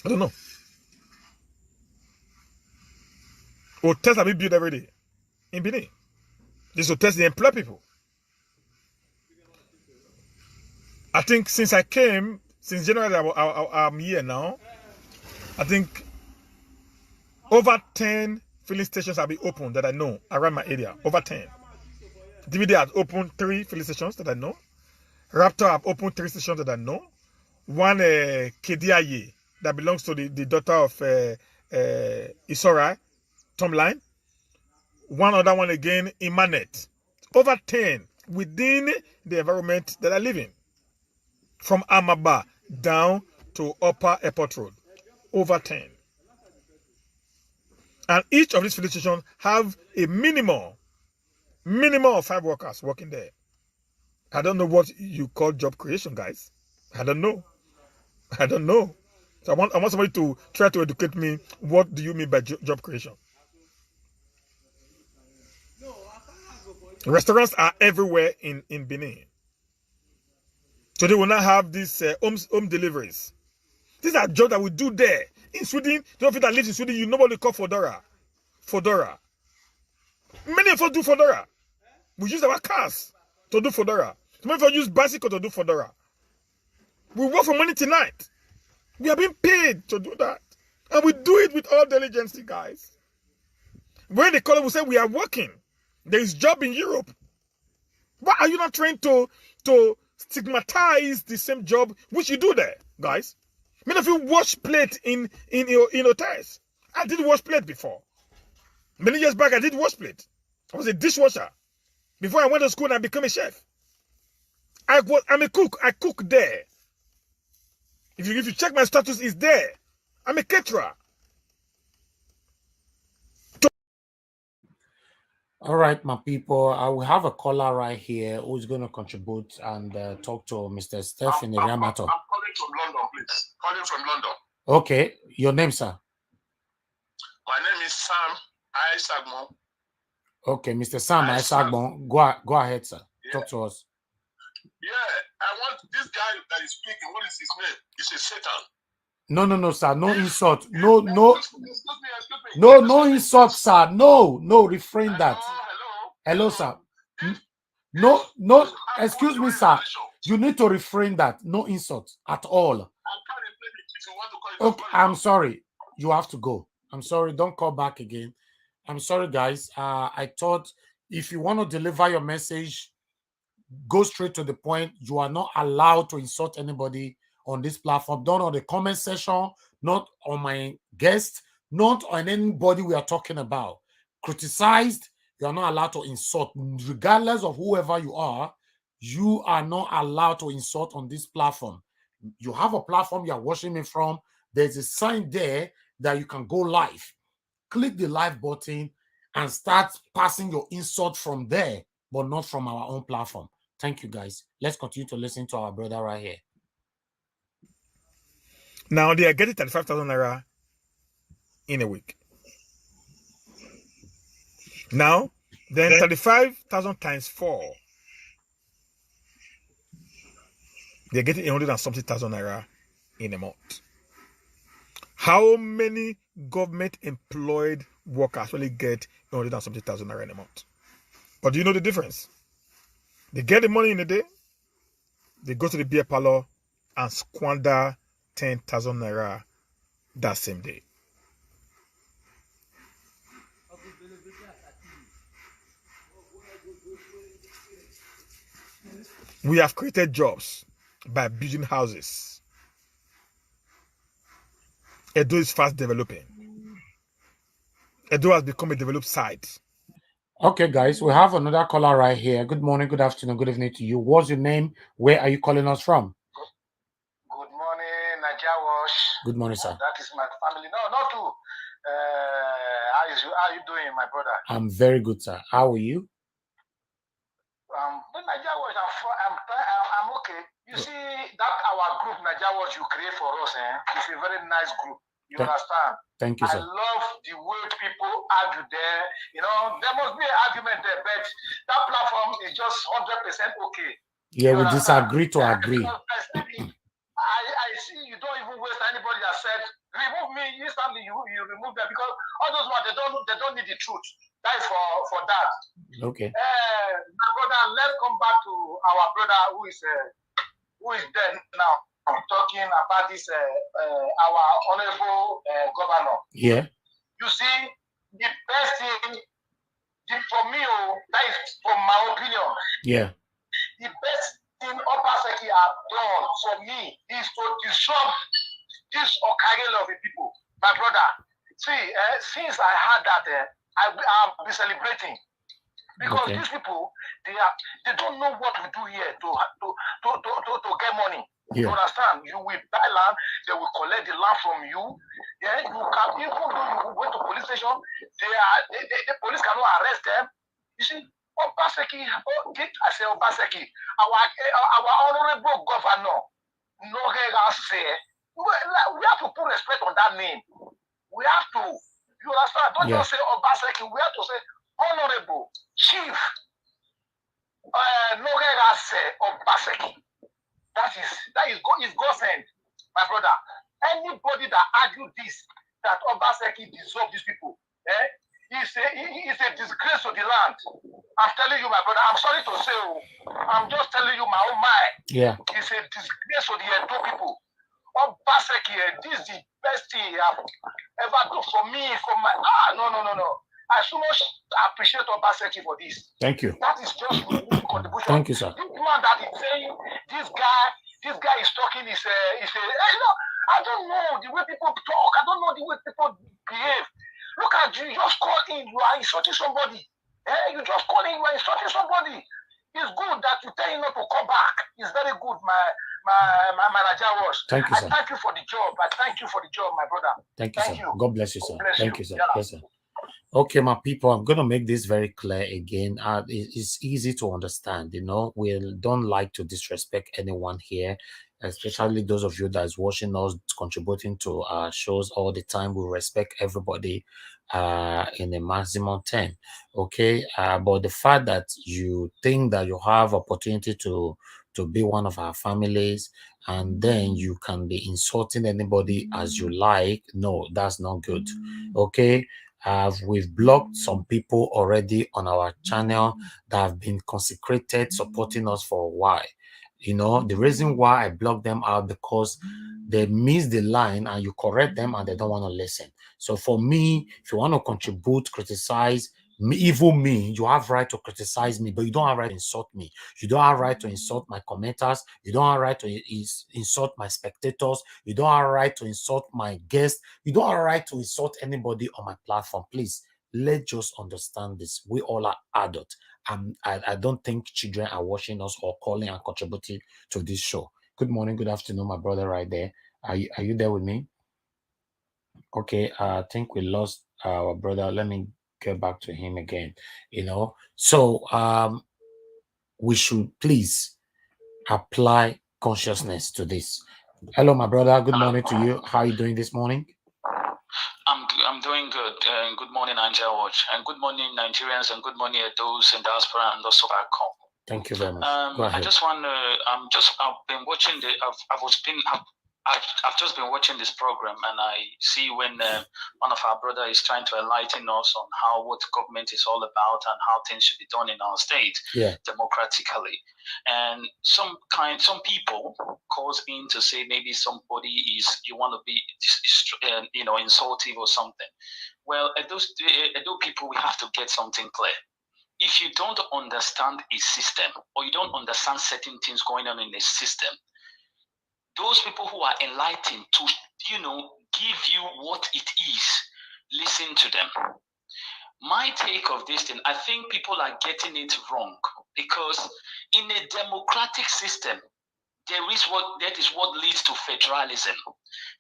B: I don't know. Hotels are being built every day in Benin. These hotels, they employ people. I think since I came, since January, I'm here now. I think over 10 filling stations have been opened that I know around my area. Over 10. DVD has opened 3 filling stations that I know. Raptor have opened 3 stations that I know. One Kediaye that belongs to the daughter of Isora, Tom Line. One other one again, Imanet. Over 10 within the environment that I live in. From Amaba down to Upper Airport Road. Over 10. And each of these filling stations have a minimum of 5 workers working there. I don't know what you call job creation, guys. I don't know. So I want somebody to try to educate me. What do you mean by job creation? Restaurants are everywhere in Benin. So they will not have these home deliveries. These are jobs that we do there. In Sweden, the people that live in Sweden, you know what they call Fodora. Fodora. Many of us do Fodora. We use our cars to do Fodora. Some of us use bicycle to do Fodora. We work for money tonight. We are being paid to do that. And we do it with all diligence, guys. When they call it, we say we are working. There is job in Europe. Why are you not trying to stigmatize the same job which you do there, guys? Many of you wash plate in hotels. I did wash plate before. Many years back, I did wash plate. I was a dishwasher. Before I went to school and I became a chef. I'm a cook. I cook there. If you check my status, it's there. I'm a caterer.
A: All right, my people. I will have a caller right here who's going to contribute and talk to Mr. Stephen Iriamato.
C: I'm calling from London, please. Calling from London.
A: Okay. Your name, sir?
C: My name is Sam Aisagmo.
A: Okay, Mr. Sam Aisagmo. Go ahead, sir. Yeah. Talk to us.
C: Yeah, I want this guy that is speaking. What is his name? He's a Satan.
A: No, sir. No insult. No insult, sir. No, refrain that. Hello, sir. No, excuse me, sir. You need to refrain that. No insult at all. Okay, I'm sorry. You have to go. I'm sorry. Don't call back again. I'm sorry, guys. I thought if you want to deliver your message, go straight to the point. You are not allowed to insult anybody on this platform. Not on the comment section, not on my guest, not on anybody we are talking about. Criticized, you are not allowed to insult. Regardless of whoever you are not allowed to insult on this platform. You have a platform you are watching me from. There's a sign there that you can go live. Click the live button and start passing your insult from there, but not from our own platform. Thank you, guys. Let's continue to listen to our brother right here.
B: Now they are getting 35,000 naira in a week. Now, then 35,000 times 4. They're getting 100 and something thousand naira in a month. How many government employed workers really get 100 and something thousand naira in a month? But do you know the difference? They get the money in a day, they go to the beer parlor and squander 10,000 naira that same day. We have created jobs by building houses. Edo is fast developing. Edo has become a developed site.
A: Okay, guys, we have another caller right here. Good morning, good afternoon, good evening to you. What's your name? Where are you calling us from?
D: Good morning, Najawash.
A: Good morning, sir.
D: That is my family. No, not you. How are you doing, my brother?
A: I'm very good, sir. How are you?
D: Najawash, I'm okay. You see, that our group, Najawash, you create for us, it's a very nice group. You understand?
A: Thank you, sir.
D: I love the way people argue there. You know, there must be an argument there, but that platform is just 100% okay.
A: Yeah, we disagree to agree.
D: I see you don't even waste anybody that said remove me instantly. You remove them because all those ones they don't need the truth. That is for that.
A: Okay.
D: My brother, let's come back to our brother who is dead now. Talking about this our honorable governor.
A: Yeah.
D: You see, the best thing for me, that is from my opinion.
A: Yeah.
D: The best thing Obaseki have done for me is to disrupt this OKAIGHELE of the people. My brother, see, since I heard that, I've been celebrating. Because these people, they don't know what to do here to get money.
A: Yeah.
D: You understand? You will buy land, they will collect the land from you. Yeah, you can, even though you went to police station, the police cannot arrest them. You see, Obaseki, I say Obaseki, our honorable governor, we have to put respect on that name. We have to. You understand? Don't just say Obaseki, we have to say honorable chief Obaseki. That is God sent, my brother. Anybody that argue this, that Obaseki deserve these people, it's a disgrace to the land. I'm telling you, my brother. I'm sorry to say, I'm just telling you my own mind.
A: Yeah.
D: It's a disgrace to the Edo people. Obaseki, this is the best thing you have ever done for me, for my no. I so much appreciate Obaseki for this.
A: Thank you.
D: That is just my contribution.
A: Thank you, sir.
D: This man that is saying this guy is talking is I don't know the way people talk. I don't know the way people behave. Look at you just call in, you are insulting somebody. You just call in, you are insulting somebody. It's good that you tell him not to come back. It's very good, my manager was.
A: Thank you, sir.
D: I thank you for the job. I thank you for the job, my brother.
A: Thank you, sir. God bless you, sir.
D: Bless
A: Thank
D: you,
A: you, sir.
D: Yeah.
A: Yes, sir. Okay, my people, I'm going to make this very clear again. It's easy to understand, you know. We don't like to disrespect anyone here, especially those of you that is watching us, contributing to our shows all the time. We respect everybody in a maximum 10, okay? But the fact that you think that you have opportunity to be one of our families and then you can be insulting anybody as you like, no, that's not good, okay? We've blocked some people already on our channel that have been consecrated supporting us for a while. You know, the reason why I blocked them out because they miss the line and you correct them and they don't want to listen. So for me, if you want to contribute, criticize me, even me, you have right to criticize me, but you don't have right to insult me. You don't have right to insult my commenters. You don't have right to insult my spectators. You don't have right to insult my guests. You don't have right to insult anybody on my platform. Please, let's just understand this. We all are adults. I don't think children are watching us or calling and contributing to this show. Good morning, good afternoon, my brother right there. Are you there with me? Okay, I think we lost our brother. Let me get back to him again. You know, so we should please apply consciousness to this. Hello, my brother. Good morning to you. How are you doing this morning?
E: I'm doing good. Good morning, Nigeria Watch, and good morning, Nigerians, and good morning those in diaspora and also back home.
A: Thank you very much. Go ahead.
E: I just want to. I've been watching the. I've just been watching this program, and I see when one of our brother is trying to enlighten us on how what government is all about and how things should be done in our state democratically. And some people calls in to say maybe somebody is you want to be insultive or something. Well, those people, we have to get something clear. If you don't understand a system or you don't understand certain things going on in a system, those people who are enlightened to, give you what it is, listen to them. My take of this thing, I think people are getting it wrong because in a democratic system, that is what leads to federalism.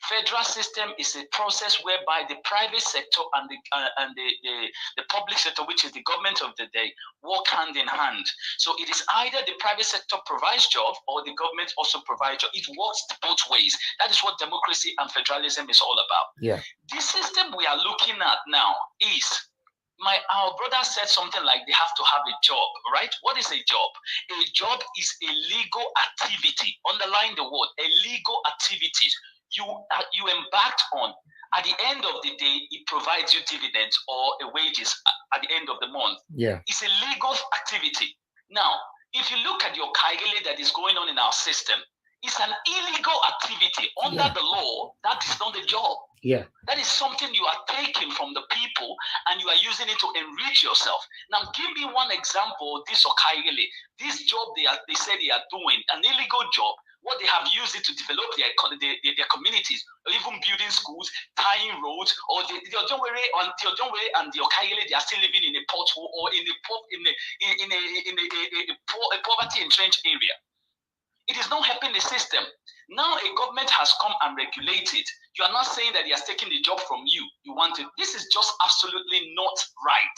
E: Federal system is a process whereby the private sector and the public sector, which is the government of the day, work hand in hand. So it is either the private sector provides job or the government also provides job. It works both ways. That is what democracy and federalism is all about.
A: Yeah.
E: This system we are looking at now is our brother said something like they have to have a job, right? What is a job? A job is a legal activity. Underline the word, a legal activity you embarked on. At the end of the day, it provides you dividends or wages at the end of the month.
A: Yeah.
E: It's a legal activity. Now, if you look at your OKAIGHELE that is going on in our system, it's an illegal activity. Under the law, that is not a job.
A: Yeah.
E: That is something you are taking from the people and you are using it to enrich yourself. Now, give me one example of this OKAIGHELE. This job they say they are doing, an illegal job, what they have used it to develop their communities, or even building schools, tying roads, or the Ojonwere and the OKAIGHELE, they are still living in a pothole or in a poverty entrenched area. It is not helping the system. Now a government has come and regulated. You are not saying that they are taking the job from you. You want it. This is just absolutely not right.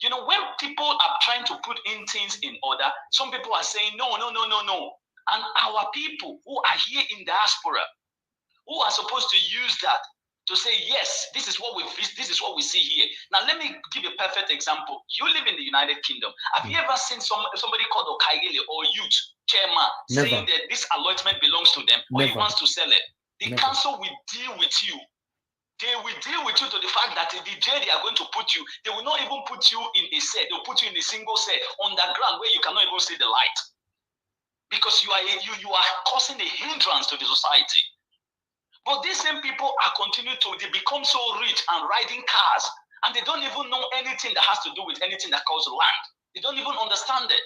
E: When people are trying to put in things in order, some people are saying no. And our people who are here in diaspora, who are supposed to use that to say, yes, this is what we see here. Now, let me give a perfect example. You live in the United Kingdom. Have you ever seen somebody called OKAIGHELE or youth chairman saying that this allotment belongs to them or he wants to sell it? The council will deal with you. They will deal with you to the fact that the jail they are going to put you, they will not even put you in a cell. They'll put you in a single cell underground where you cannot even see the light. Because you are causing a hindrance to the society. But these same people are they become so rich and riding cars, and they don't even know anything that has to do with anything that calls land. They don't even understand it.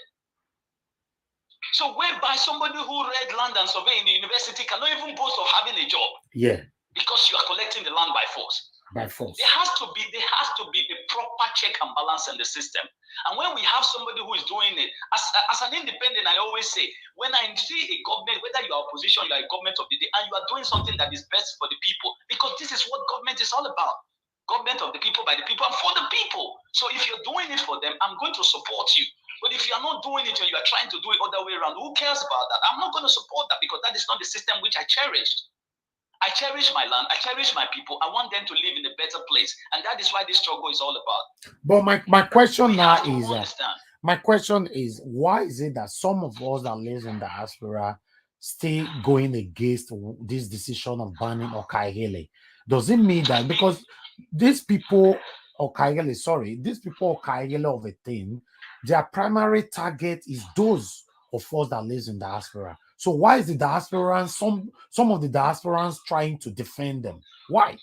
E: So whereby somebody who read land and survey in the university cannot even boast of having a job.
A: Yeah.
E: Because you are collecting the land by force.
A: By force.
E: There has to be a proper check and balance in the system. And when we have somebody who is doing it, as an independent, I always say, when I see a government, whether you are opposition, you are a government of the day, and you are doing something that is best for the people, because this is what government is all about. Government of the people, by the people, and for the people. So if you're doing it for them, I'm going to support you. But if you are not doing it and you are trying to do it other way around, who cares about that? I'm not going to support that because that is not the system which I cherish. I cherish my land. I cherish my people. I want them to live in a better place. And that is why this struggle is all about.
A: But my question now is, my question is, why is it that some of us that live in diaspora still going against this decision of banning OKAIGHELE? Does it mean that because these people OKAIGHELE of a thing, their primary target is those of us that lives in diaspora? So why is the diasporans, some of the diasporans trying to defend them? Why?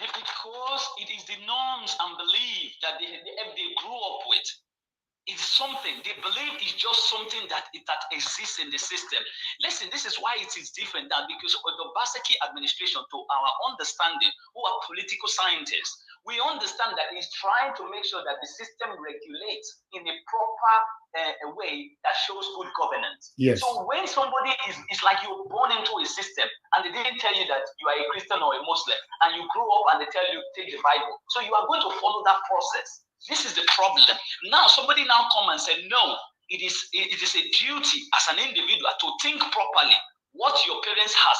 E: Because it is the norms and belief that they grew up with. It's something they believe is just something that exists in the system. Listen, this is why it is different now, because of the Obaseki administration, to our understanding, who are political scientists, we understand that it's trying to make sure that the system regulates in a proper way that shows good governance.
A: Yes.
E: So when somebody it's like you're born into a system and they didn't tell you that you are a Christian or a Muslim, and you grew up and they tell you take the Bible. So you are going to follow that process. This is the problem. Now somebody now come and say, no, it is a duty as an individual to think properly what your parents has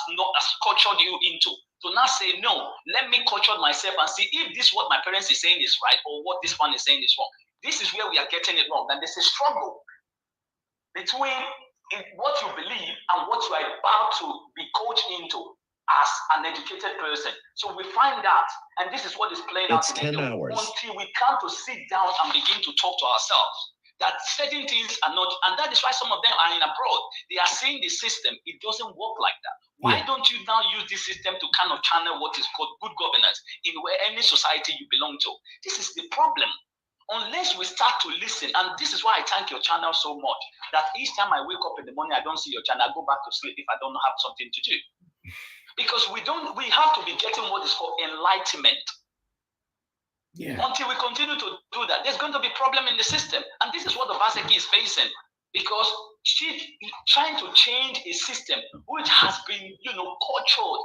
E: cultured you into. To now say, no, let me culture myself and see if this what my parents is saying is right or what this one is saying is wrong. This is where we are getting it wrong. And there's a struggle between what you believe and what you are about to be coached into as an educated person. So we find that, and this is what is playing out in 10 hours. Until we come to sit down and begin to talk to ourselves, that certain things are not, and that is why some of them are in abroad. They are seeing the system, it doesn't work like that. Why don't you now use this system to kind of channel what is called good governance in where any society you belong to? This is the problem. Unless we start to listen, and this is why I thank your channel so much, that each time I wake up in the morning, I don't see your channel, I go back to sleep if I don't have something to do. Because we have to be getting what is called enlightenment. Yeah. Until we continue to do that, there's going to be a problem in the system. And this is what the Obaseki is facing, because she's trying to change a system which has been, cultured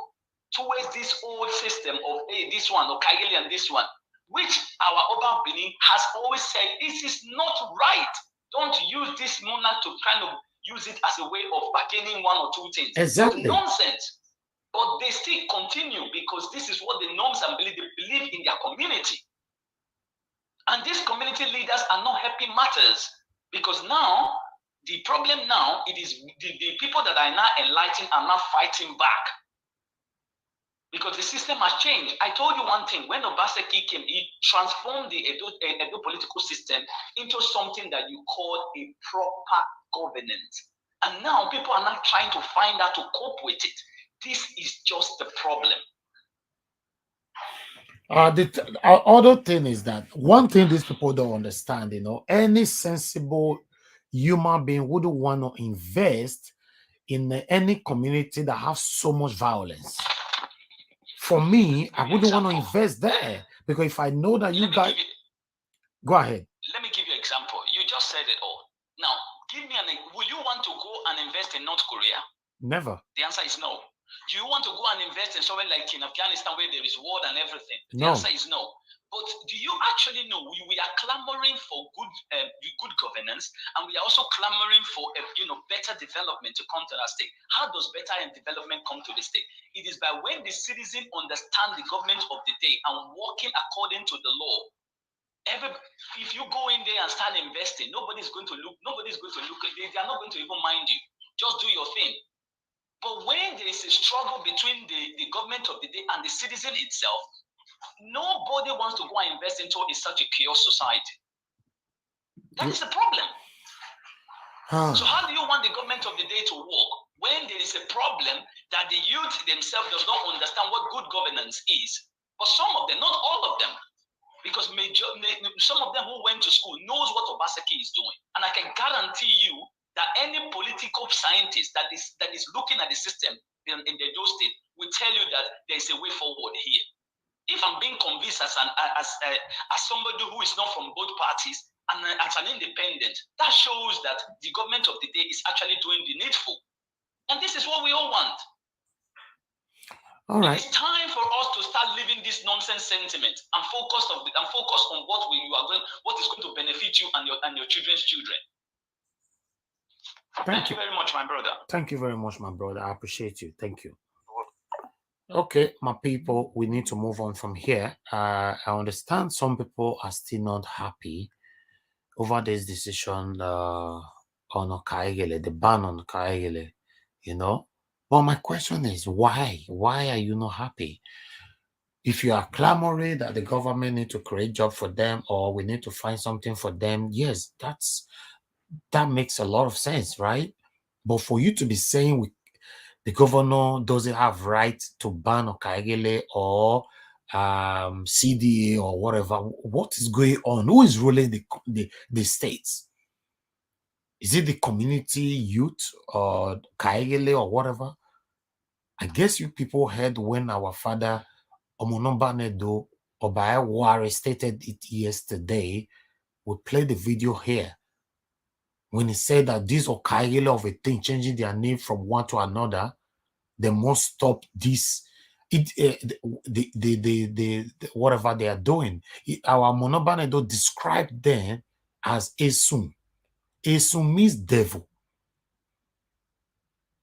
E: towards this old system of, hey, this one, OKAIGHELE and this one, which our Oba Bini has always said, this is not right. Don't use this monarch to kind of use it as a way of bargaining one or two things.
A: Exactly.
E: It's nonsense. But they still continue because this is what the norms and belief, they believe in their community. And these community leaders are not helping matters, because now, the problem now, it is the people that are now enlightened are now fighting back. Because the system has changed. I told you one thing, when Obaseki came, he transformed the Edo political system into something that you call a proper governance. And now people are not trying to find out to cope with it. This is just the problem.
A: The other thing is that one thing these people don't understand, any sensible human being wouldn't want to invest in any community that has so much violence. For me, I wouldn't want to invest there, because if I know that you guys... Go ahead.
E: Let me give you an example. You just said it all. Now, give me will you want to go and invest in North Korea?
A: Never.
E: The answer is no. Do you want to go and invest in somewhere like in Afghanistan where there is war and everything? The answer is no. But do you actually know we are clamoring for good governance, and we are also clamoring for better development to come to our state? How does better development come to the state? It is by when the citizen understand the government of the day and working according to the law. If you go in there and start investing, nobody's going to look. They are not going to even mind you. Just do your thing. But when there is a struggle between the government of the day and the citizen itself, nobody wants to go and invest into such a chaos society. That is the problem. So how do you want the government of the day to work when there is a problem that the youth themselves does not understand what good governance is? But some of them, not all of them, because some of them who went to school knows what Obaseki is doing. And I can guarantee you that any political scientist that is looking at the system in the Edo state will tell you that there is a way forward here. If I'm being convinced as somebody who is not from both parties and as an independent, that shows that the government of the day is actually doing the needful. And this is what we all want.
A: All right.
E: It's time for us to start living this nonsense sentiment and focus on what is going to benefit you and your children's children. Thank you very much, my brother.
A: Thank you very much, my brother. I appreciate you. Thank you. Okay, my people, we need to move on from here. I understand some people are still not happy over this decision on OKAIGHELE, the ban on OKAIGHELE, But my question is, why? Why are you not happy? If you are clamoring that the government need to create jobs for them, or we need to find something for them, yes, that makes a lot of sense, right? But for you to be saying the governor doesn't have right to ban OKAIGHELE or CDA or whatever, what is going on? Who is ruling the states? Is it the community youth or OKAIGHELE or whatever? I guess you people heard when our father Omonombanedo Obaewo stated it yesterday. We played the video here when he said that this OKAIGHELE of a thing changing their name from one to another, they must stop this. Whatever they are doing. Our Monombanedo described them as Esum. A Sumis devil.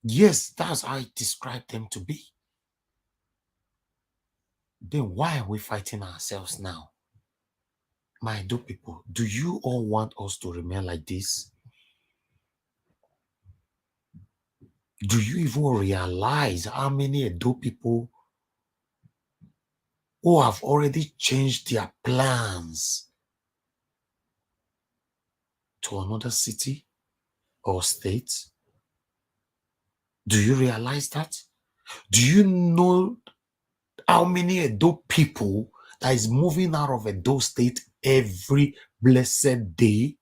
A: Yes, that's how I describe them to be. Then why are we fighting ourselves now? My Edo people, do you all want us to remain like this? Do you even realize how many Edo people who have already changed their plans to another city or state? Do you realize that? Do you know how many Edo people that is moving out of Edo state every blessed day?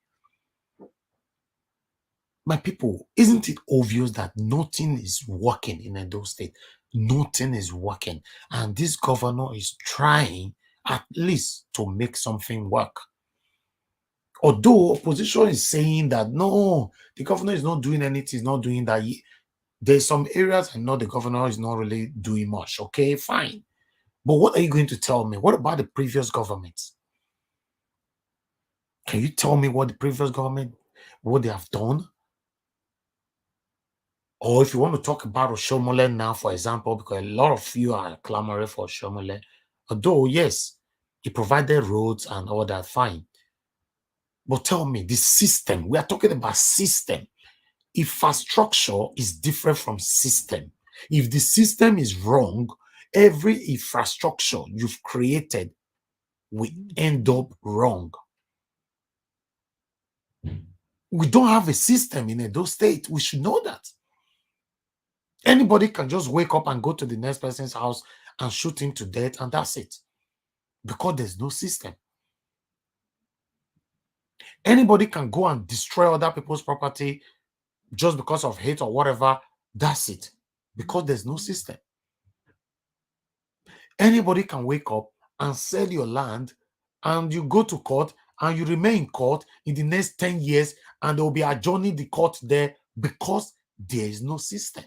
A: My people, isn't it obvious that nothing is working in Edo state? Nothing is working. And this governor is trying at least to make something work. Although opposition is saying that no, the governor is not doing anything, he's not doing that. There's some areas I know the governor is not really doing much. Okay, fine. But what are you going to tell me? What about the previous government? Can you tell me what the previous government, what they have done? Or if you want to talk about Oshomole now, for example, because a lot of you are clamoring for Oshomole, although, yes, he provided roads and all that, fine. But tell me, the system, we are talking about system. Infrastructure is different from system. If the system is wrong, every infrastructure you've created will end up wrong. We don't have a system in Edo State. We should know that. Anybody can just wake up and go to the next person's house and shoot him to death, and that's it. Because there's no system. Anybody can go and destroy other people's property just because of hate or whatever. That's it. Because there's no system. Anybody can wake up and sell your land, and you go to court and you remain in court in the next 10 years, and they'll be adjourning the court there because there is no system.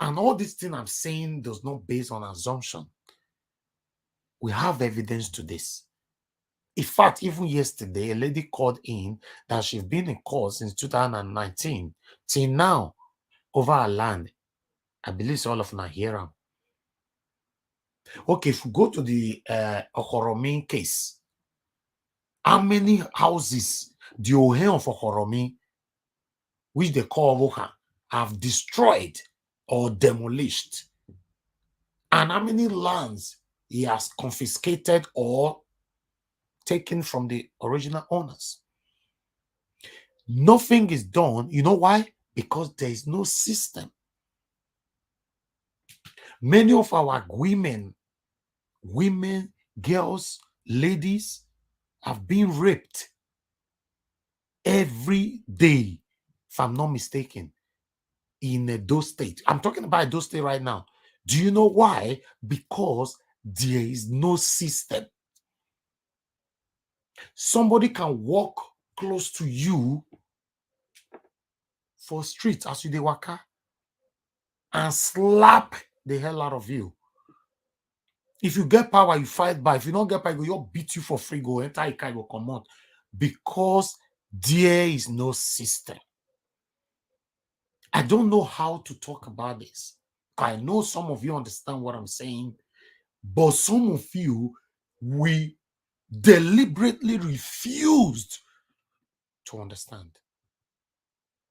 A: And all this thing I'm saying does not base on assumption. We have evidence to this. In fact, even yesterday, a lady called in that she's been in court since 2019 till now over her land. I believe it's all of Nigeria. Okay, if we go to the Okoromi case, how many houses the Ohe of Okoromi, which they call Oha, have destroyed or demolished? And how many lands he has confiscated or taken from the original owners? Nothing is done. You know why? Because there is no system. Many of our women, girls, ladies have been raped every day, if I'm not mistaken, in Edo State. I'm talking about Edo State right now. Do you know why? Because there is no system. Somebody can walk close to you for street as you dey waka and slap the hell out of you. If you get power, you fight back. If you don't get power, you'll beat you for free. Go enter a car, go come out. Because there is no system. I don't know how to talk about this. I know some of you understand what I'm saying, but some of you, we deliberately refused to understand.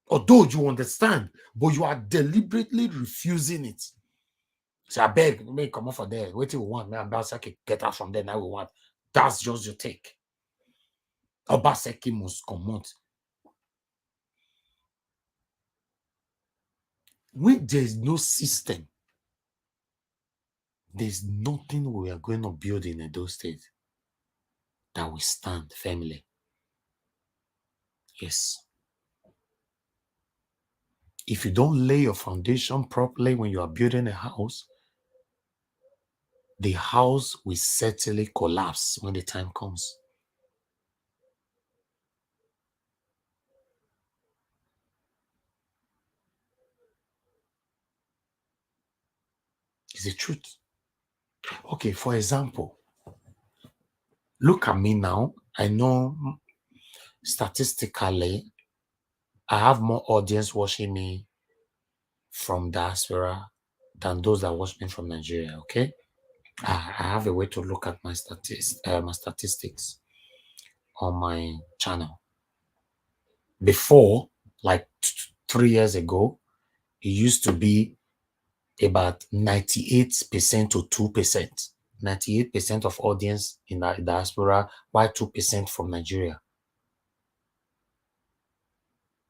A: Although you understand, but you are deliberately refusing it. So I beg, may come off for there. What you want? Man, Obaseki get out from there. Now we want. That's just your take. Obaseki must come out. When there's no system, there's nothing we are going to build in Edo State that will stand firmly. Yes. If you don't lay your foundation properly when you are building a house, the house will certainly collapse when the time comes. It's the truth. Okay, for example, look at me now. I know statistically, I have more audience watching me from diaspora than those that watch me from Nigeria. Okay, I have a way to look at my statistics on my channel. Before, like 3 years ago, it used to be about 98% to 2%. 98% of audience in the diaspora, while 2% from Nigeria.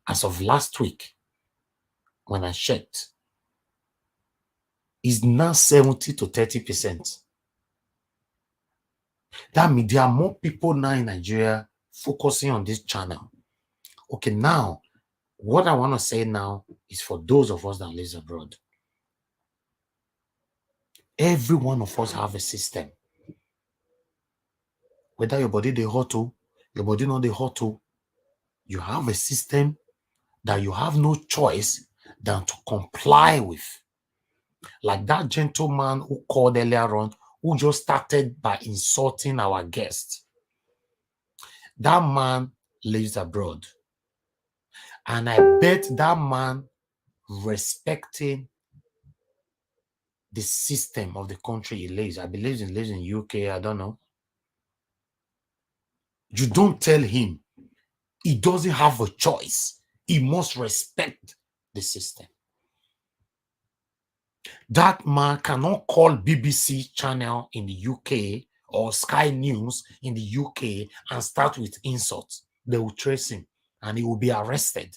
A: As of last week, when I checked, is now 70 to 30%. That means there are more people now in Nigeria focusing on this channel. Okay, now, what I want to say now is for those of us that live abroad. Every one of us have a system. Whether your body they hot to, your body not they hot to, you have a system that you have no choice than to comply with. Like that gentleman who called earlier on, who just started by insulting our guest. That man lives abroad. And I bet that man respecting the system of the country he lives. I believe he lives in UK, I don't know. You don't tell him he doesn't have a choice. He must respect the system. That man cannot call BBC channel in the UK or Sky News in the UK and start with insults. They will trace him and he will be arrested.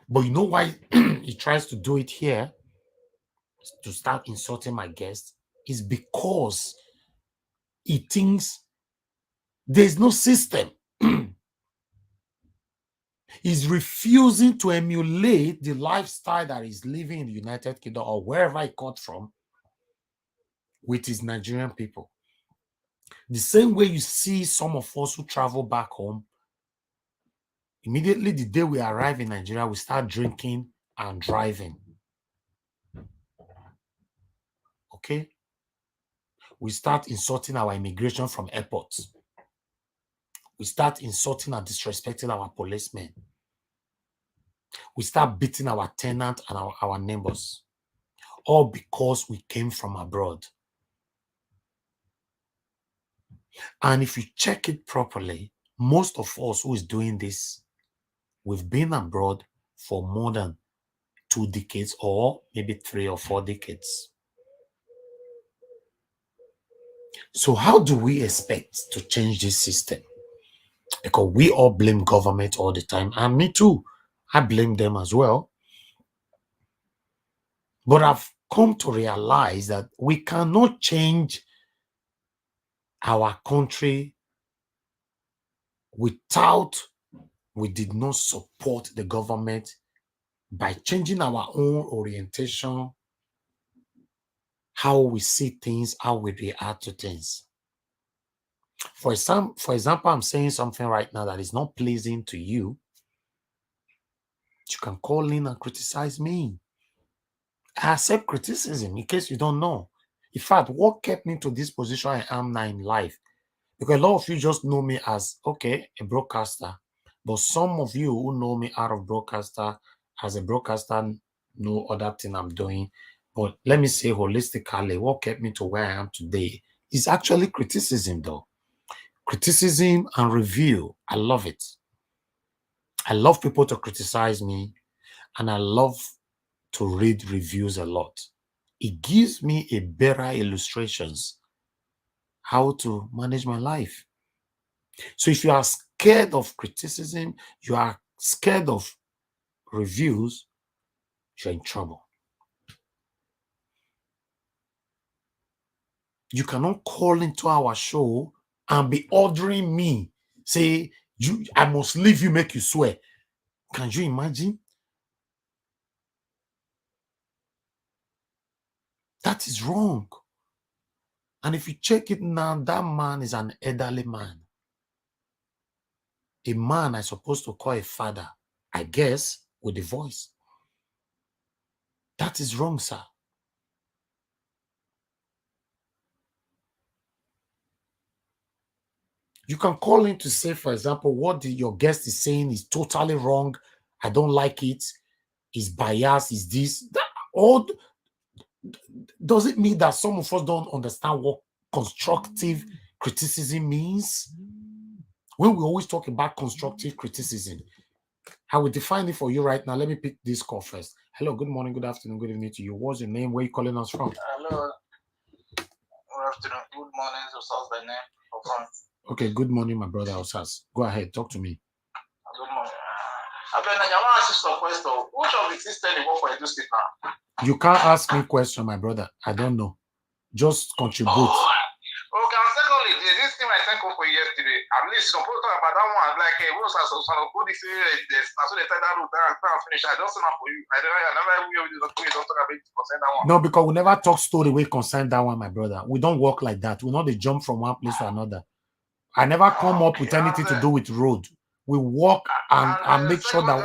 A: But you know why he tries to do it here? To start insulting my guest is because he thinks there's no system. He's refusing to emulate the lifestyle that he's living in the United Kingdom or wherever he got from with his Nigerian people. The same way you see some of us who travel back home, immediately the day we arrive in Nigeria, we start drinking and driving. Okay? We start insulting our immigration from airports. We start insulting and disrespecting our policemen. We start beating our tenant and our neighbors. All because we came from abroad. And if you check it properly, most of us who is doing this, we've been abroad for more than 2 decades or maybe 3 or 4 decades. So how do we expect to change this system? Because we all blame government all the time, and me too. I blame them as well. But I've come to realize that we cannot change our country without we did not support the government by changing our own orientation, how we see things, how we react to things. For example, I'm saying something right now that is not pleasing to you. You can call in and criticize me. I accept criticism in case you don't know. In fact, what kept me to this position I am now in life? Because a lot of you just know me as, okay, a broadcaster. But some of you who know me out of broadcaster, as a broadcaster, know other thing I'm doing. But let me say holistically, what kept me to where I am today is actually criticism though. Criticism and review. I love it. I love people to criticize me, and I love to read reviews a lot. It gives me a better illustrations how to manage my life. So if you are scared of criticism, you are scared of reviews, you're in trouble. You cannot call into our show and be ordering me, say, I must leave you, make you swear. Can you imagine? That is wrong. And if you check it now, that man is an elderly man. A man I'm supposed to call a father, I guess, with the voice. That is wrong, sir. You can call in to say, for example, what your guest is saying is totally wrong. I don't like it. Is bias, is this. That, all does it mean that some of us don't understand what constructive criticism means? When we always talk about constructive criticism, I will define it for you right now. Let me pick this call first. Hello, good morning, good afternoon, good evening to you. What's your name? Where are you calling us from?
F: Hello. Good afternoon. Good morning. So, sounds by name.
A: Okay, good morning, my brother Osas. Go ahead, talk to me.
F: Good morning. I want to ask you some question. Which of the systems you work for Edo State now?
A: You can't ask me question, my brother. I don't know. Just contribute.
F: Okay, and secondly, this thing I sent for yesterday, at least some people talk about that one, like, hey, what's that? So, so they say, so they tell that route, finish. I don't say that for you. I never don't talk about it, that one.
A: No, because we never talk story we concern that one, my brother. We don't work like that. We not they jump from one place to another. I never come up with anything to do with road. We walk and make sure that.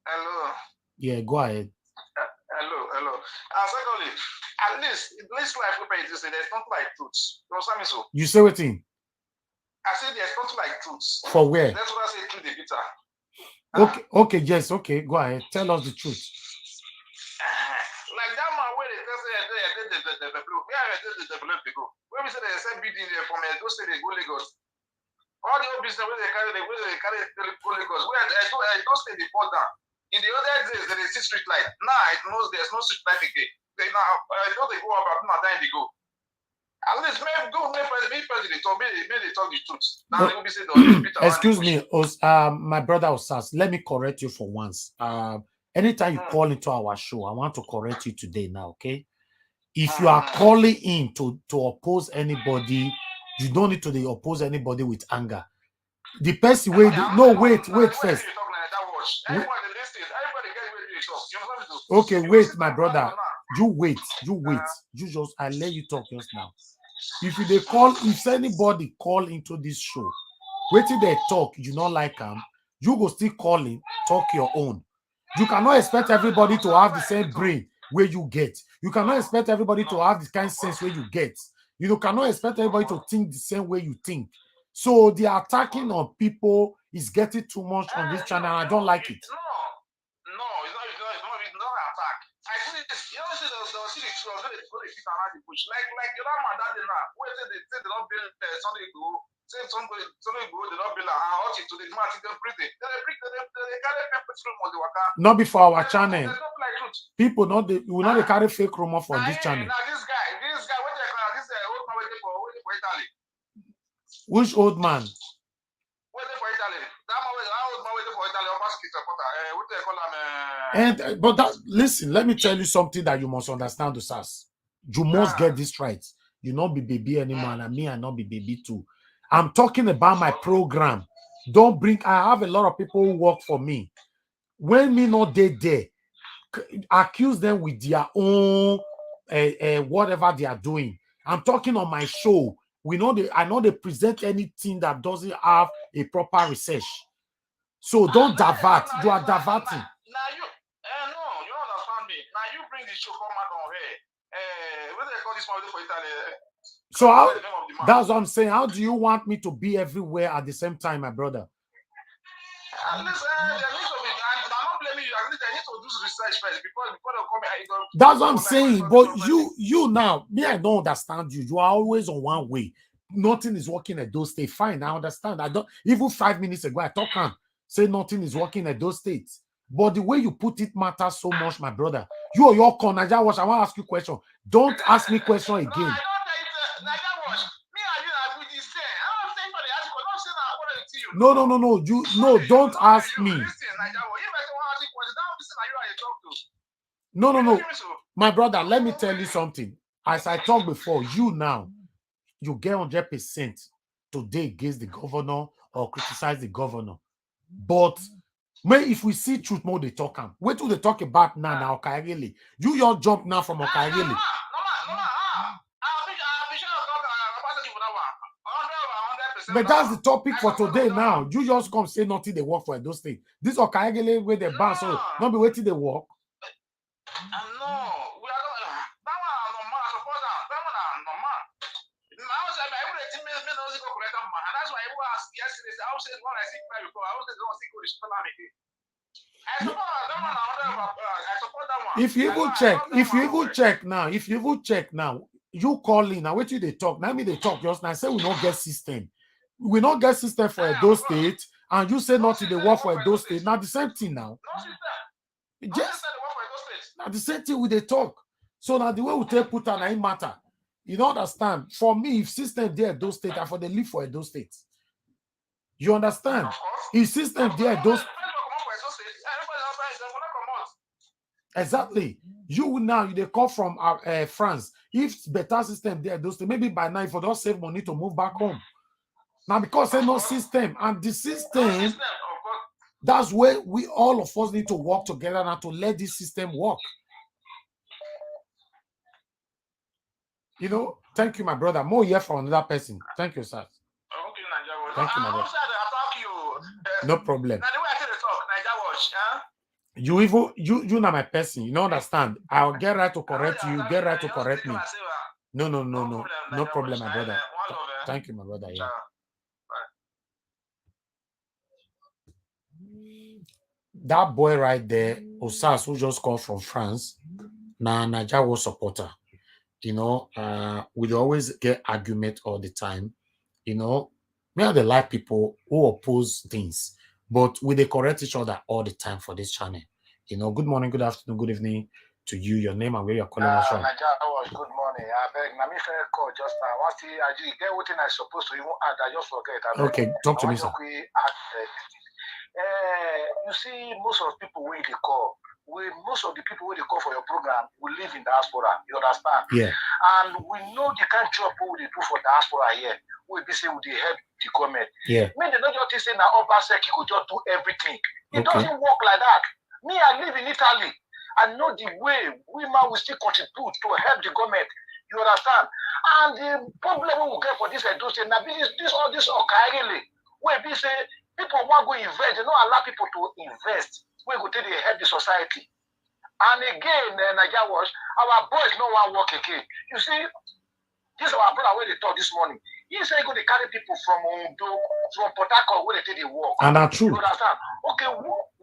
F: Hello.
A: Yeah, go ahead.
F: Hello. And secondly, at least in this life we pay this, there's not like truth. You understand me so?
A: You say what thing?
F: I said there's not like truth.
A: For where?
F: That's what I say to the bitter.
A: Okay, yes, okay, go ahead. Tell us the truth.
F: Like that man where they say they develop they go. When we say they send BD from those say they go Lagos. All the old business where they carry go Lagos. Where those say they fall down. In the other days there is street light. Now it knows there's no street light again. They now they go up and then they go. At least maybe go president talk, maybe they talk the truth. Now they will be saying
A: excuse me, my brother Osas, let me correct you for once. Anytime you call into our show, I want to correct you today now, okay? If you are calling in to oppose anybody, you don't need to oppose anybody with anger. The person wait first. Okay, wait, my brother. You wait. You just I let you talk just now. If anybody call into this show, wait till they talk, you not like them, you go still calling, talk your own. You cannot expect everybody to have the same brain where you get. You cannot expect everybody to have the kind of sense where you get. You cannot expect everybody to think the same way you think. So the attacking on people is getting too much on this channel. I don't like it.
F: No, it's not attack. I see this. You know, see the two of them go to fit around the bush. Like the other man that day now, where they say they don't build Sunday go. Say Sunday go, they don't build a house to the man to breathing. They carry paper through on the waka.
A: Not before our channel. People will not carry fake rumor for this channel.
F: Now this guy, what they call this old man waiting for Italy.
A: Which old man?
F: Waiting for Italy. That old man waiting for Italy. What they call him?
A: But listen, let me tell you something that you must understand, Osas. You must get this right. You not be baby anymore, and me, I not be baby too. I'm talking about my program. Don't bring. I have a lot of people who work for me. When me not there, accuse them with their own whatever they are doing. I'm talking on my show. I know they present anything that doesn't have a proper research. So don't divert. You are diverting.
F: Now you don't understand me. Now you bring the show format on here. What do they call this one for Italy?
A: So that's what I'm saying. How do you want me to be everywhere at the same time, my brother? That's what I'm saying. But you now, me, I don't understand you. You are always on one way. Nothing is working at those states. Fine, I understand. I don't even 5 minutes ago, I talk and say nothing is working at those states. But the way you put it matters so much, my brother. You or your corner, I want to ask you a question. Don't ask me question again. No. Don't ask me. No. My brother, let me tell you something. As I talked before, you now, you get 100% today against the governor or criticize the governor. But if we see truth more, they talk. Wait till they talk about now, OKAIGHELE. You your jump now from OKAIGHELE. But that's the topic for today now. You just come say nothing they work for those things. This OKAIGHELE where they ban, so not be waiting they work.
F: that's why everyone asked yesterday. I was saying what I see before. I was saying don't see go to spell again. I support that one.
A: If you even check, if you even check now, you call in now. What you they talk? Now me they talk just now. I say we not get system. We not get system for Edo State, and you say not they work for Edo State. Now the same thing now.
F: No system.
A: Just now the same thing we they talk. So now the way we take put on it matter. You don't understand. For me, if system there Edo State, I for the live for Edo State. You understand? If system there Edo State. Exactly. You now they call from France. If better system there, those maybe by now if you don't save money to move back home. Now because there's no system, and the system, that's where we all of us need to work together now to let this system work. You know, thank you, my brother. More here for another person. Thank you, sir. Thank you, my brother. No problem. You even you not my person. You don't understand. I'll get right to correct you. Get right to correct me. No problem, my brother. Thank you, my brother. Yeah. That boy right there, Osas, who just called from France, now Naija was supporter. You know, we always get argument all the time. You know, we are the like people who oppose things, but we they correct each other all the time for this channel. You know, good morning, good afternoon, good evening to you, your name and where you're calling us from.
D: Good morning. I beg, na me fair call just now. Once I get what I supposed to even add, I just forget.
A: Okay, talk to me, sir.
D: You see, most of the people when they call, most of the people when they call for your program will live in diaspora. You understand?
A: Yeah.
D: And we know the kind of job we do for diaspora here. We be say we dey help the government.
A: Yeah.
D: Me, they don't just say now Obaseki could just do everything. It doesn't work like that. Me, I live in Italy. I know the way women will still contribute to help the government. You understand? And the problem we will get for this Edo State now, all this OKAIGHELE, where we say people want to go invest, they don't allow people to invest. We go take they help the society. And again, Naija Watch, our boys no one work again. You see, this is our brother where they talk this morning. He said go to carry people from Ondo, from Port Harcourt where they take the work.
A: And that's true.
D: You understand? Okay,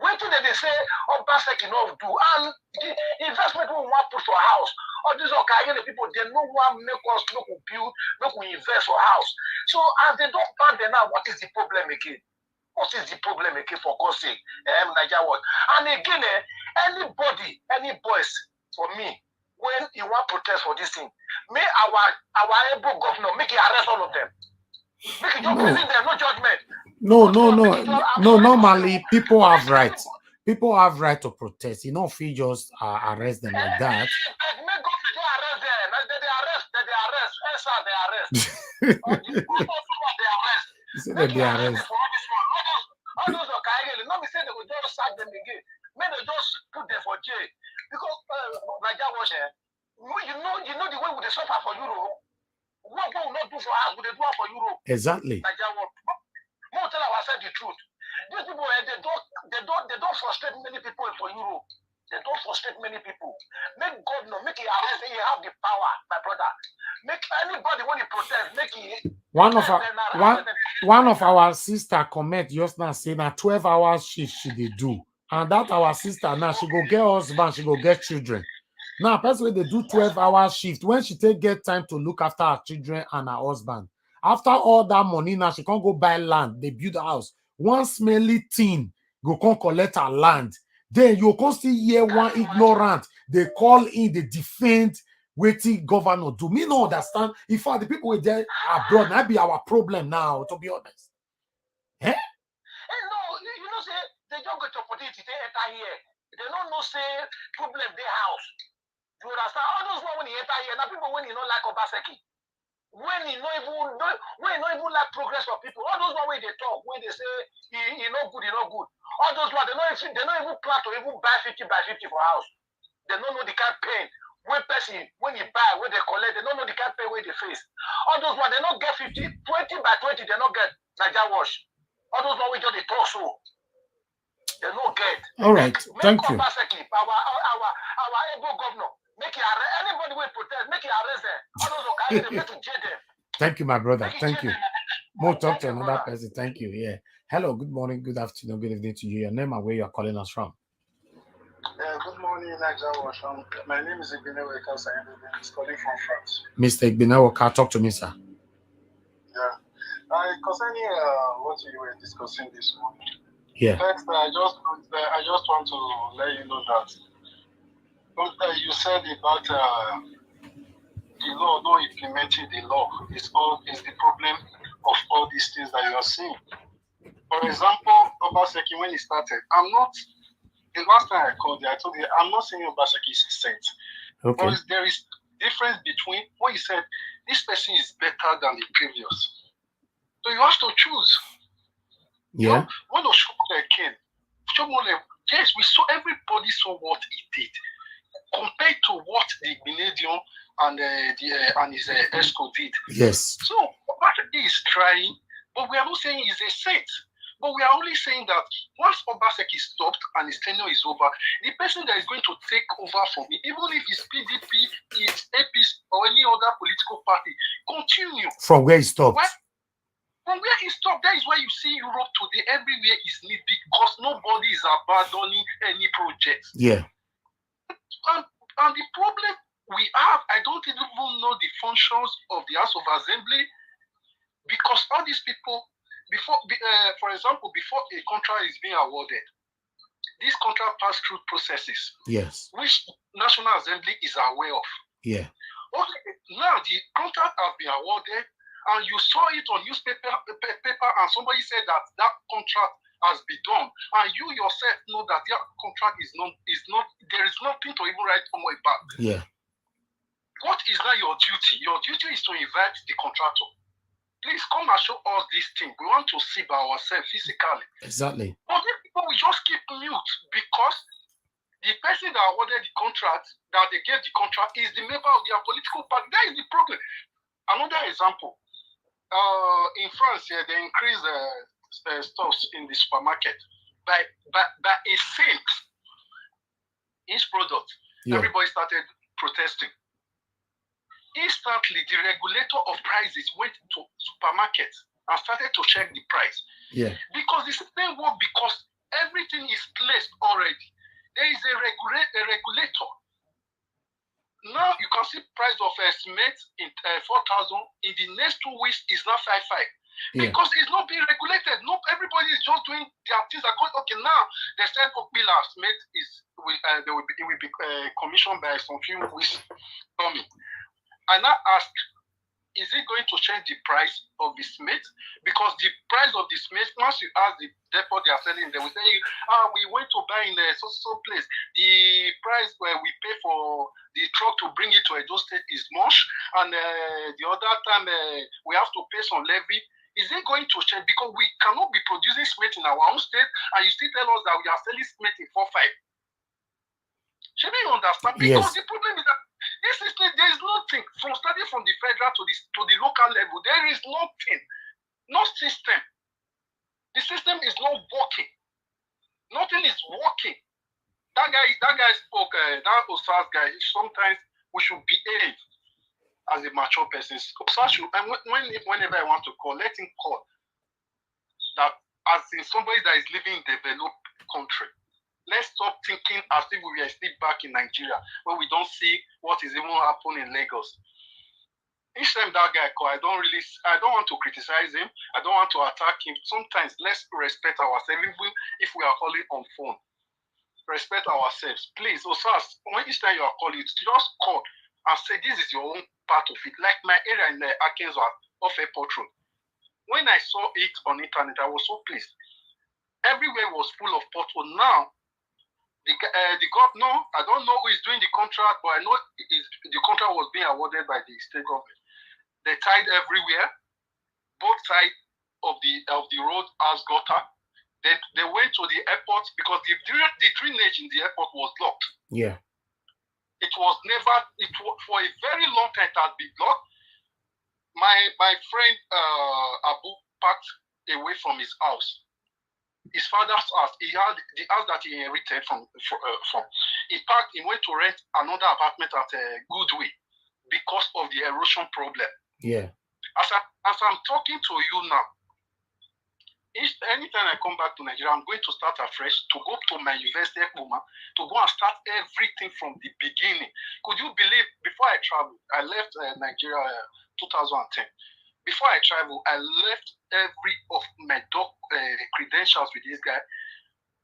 D: wait till they say Obaseki no do, and the investment we want put for house. All these OKAIGHELE people, they no one make us look build, look we invest for house. So as they don't ban them now, what is the problem again? What is the problem again for God's sake? Naija Watch. And again, anybody, any boys for me, when you want protest for this thing, may our able governor make it arrest all of them. Make it just visit them, no judgment.
A: No. Normally, people have rights. People have right to protest. You know, if you just arrest them like that.
D: Make government arrest them. They arrest.
A: They arrest.
D: All those OKAIGHELE, not be saying they will just sack them again. May they just put them for jail. Because Naija Watch, you know the way we suffer for Europe. What we will not do for us, we do for Europe.
A: Exactly.
D: Naija Watch. More tell ourselves the truth. These people, they don't frustrate many people for Europe. They don't frustrate many people. Make governor, make it arrest, he have the power, my brother. Make anybody when he protest, make it.
A: One of our sister comment just now saying that 12 hours shift she they do. And that our sister now, she go get husband, she go get children. Now, person they do 12-hour shift. When she get time to look after her children and her husband, after all that money now, she can't go buy land, they build a house. One smelly thing go come collect her land. Then you can see here one ignorant. They call in, they defend waiting governor. Do me not understand? In fact, the people with there abroad, that be our problem now, to be honest.
D: No, you know, say they don't get opportunity to enter here. They don't know say problem their house. You understand? All those one when he enter here, now people when you know like Obaseki. When you know even like progress for people, all those one when they talk, when they say he not good, all those one they don't even plan to even buy 50 by 50 for house. They don't know the kind of pain when person when you buy, when they collect, they don't know the kind of pain when they face. All those one they don't get 20 by 20, they don't get Naija Watch. All those one we just they talk so. They don't get.
A: All right, thank you.
D: Our able governor. Make it arrest anybody will protest, make it arrest them. All those OKAIGHELE, make it jail them.
A: Thank you, my brother.
D: Make it
A: Thank you.
D: change.
A: More talk
D: Thank
A: to
D: you,
A: another
D: brother.
A: person. Thank you. Yeah. Hello. Good morning. Good afternoon. Good evening to you. Your name and where you are calling us from.
G: Good morning, Nigeria. My name is Ibine Wekas. I am calling from France.
A: Mr. Igbinewoka, talk to me, sir.
G: Yeah. Concerning what you were discussing this morning.
A: Yeah.
G: First, I just want to let you know that you said about the law not implementing the law is the problem of all these things that you are seeing. For example, Obaseki, when he started, the last time I called you, I told you I'm not saying Obaseki is a saint.
A: Okay.
G: But there is difference between what you said, this person is better than the previous. So you have to choose.
A: Yeah.
G: You know, when Oshomole came, yes, we saw everybody saw what he did compared to what the Benedion and his ESCO did.
A: Yes.
G: So Obaseki is trying, but we are not saying he's a saint. But we are only saying that once Obaseki stopped and his tenure is over, the person that is going to take over from him, even if it's PDP, it's APC, or any other political party, continue.
A: From where he stopped.
G: From where he stopped, that is why you see Europe today, everywhere is need because nobody is abandoning any project.
A: Yeah.
G: And the problem we have, I don't even know the functions of the House of Assembly, because all these people, for example, before a contract is being awarded, this contract pass through processes.
A: Yes.
G: Which National Assembly is aware of.
A: Yeah.
G: Okay, now the contract has been awarded, and you saw it on newspaper, and somebody said that contract has been done, and you yourself know that that contract is not. There is nothing to even write home about.
A: Yeah.
G: What is now your duty? Your duty is to invite the contractor. Please come and show us this thing. We want to see by ourselves physically.
A: Exactly.
G: But these people will just keep mute because the person that awarded the contract, that they gave the contract, is the member of their political party. That is the problem. Another example, in France, they increase stocks in the supermarket by a cent each product. Yeah. Everybody started protesting. Instantly, the regulator of prices went to supermarkets and started to check the price.
A: Yeah.
G: Because the system works because everything is placed already. There is a regulator. Now you can see price of cement in 4,000. In the next 2 weeks, is now 5,500. Yeah. Because it's not being regulated. Not everybody is just doing their things. Okay, now they said Okpila cement it will be commissioned by some few weeks coming. I now ask, is it going to change the price of the cement? Because the price of the cement, once you ask the depot they are selling, they will say, we went to buy in a so place. The price where we pay for the truck to bring it to Edo State is much, and the other time we have to pay some levy. Is it going to change? Because we cannot be producing cement in our own state, and you still tell us that we are selling cement in 4,500. Should we understand? Because the problem is that this system, there is nothing starting from the federal to the local level. There is nothing, no system. The system is not working. Nothing is working. That guy spoke. That Osas guy. Sometimes we should behave as a mature person. Osas should, and whenever I want to call, let him call. That as in somebody that is living in a developed country. Let's stop thinking as if we are still back in Nigeria, where we don't see what is even happening in Lagos. Each time that guy call, I don't want to criticize him. I don't want to attack him. Sometimes let's respect ourselves, even if we are calling on phone. Respect ourselves. Please, Osas, when each time you are calling, just call and say this is your own part of it. Like my area in the Arkansas off Airport Road. When I saw it on internet, I was so pleased. Everywhere was full of potholes. Now, the governor, I don't know who is doing the contract, but I know the contract was being awarded by the state government. They tied everywhere, both sides of the road as gutter. They went to the airport because the drainage in the airport was blocked.
A: Yeah.
G: It was for a very long time it had been blocked. My friend Abu parked away from his house. His father's house, he had the house that he inherited from. He went to rent another apartment at Goodway because of the erosion problem.
A: Yeah.
G: As I'm talking to you now, anytime I come back to Nigeria, I'm going to start afresh, to go to my university to go and start everything from the beginning. Could you believe, before I traveled, I left Nigeria 2010. Before I traveled, I left every of my credentials with this guy,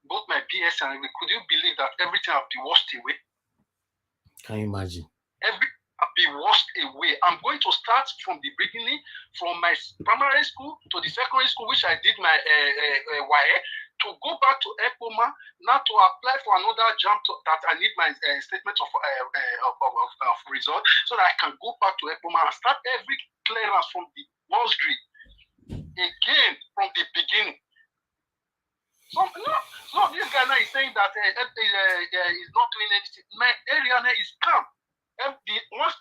G: both my BS and everything. Could you believe that everything have been washed away?
A: Can you imagine?
G: Everything have been washed away. I'm going to start from the beginning, from my primary school to the secondary school, which I did my YA, to go back to ECOMA, now to apply for another jump that I need my statement of result, so that I can go back to ECOMA and start every clearance from the Wall Street again from the beginning. So this guy now is saying that he's not doing anything. My area now is calm. Once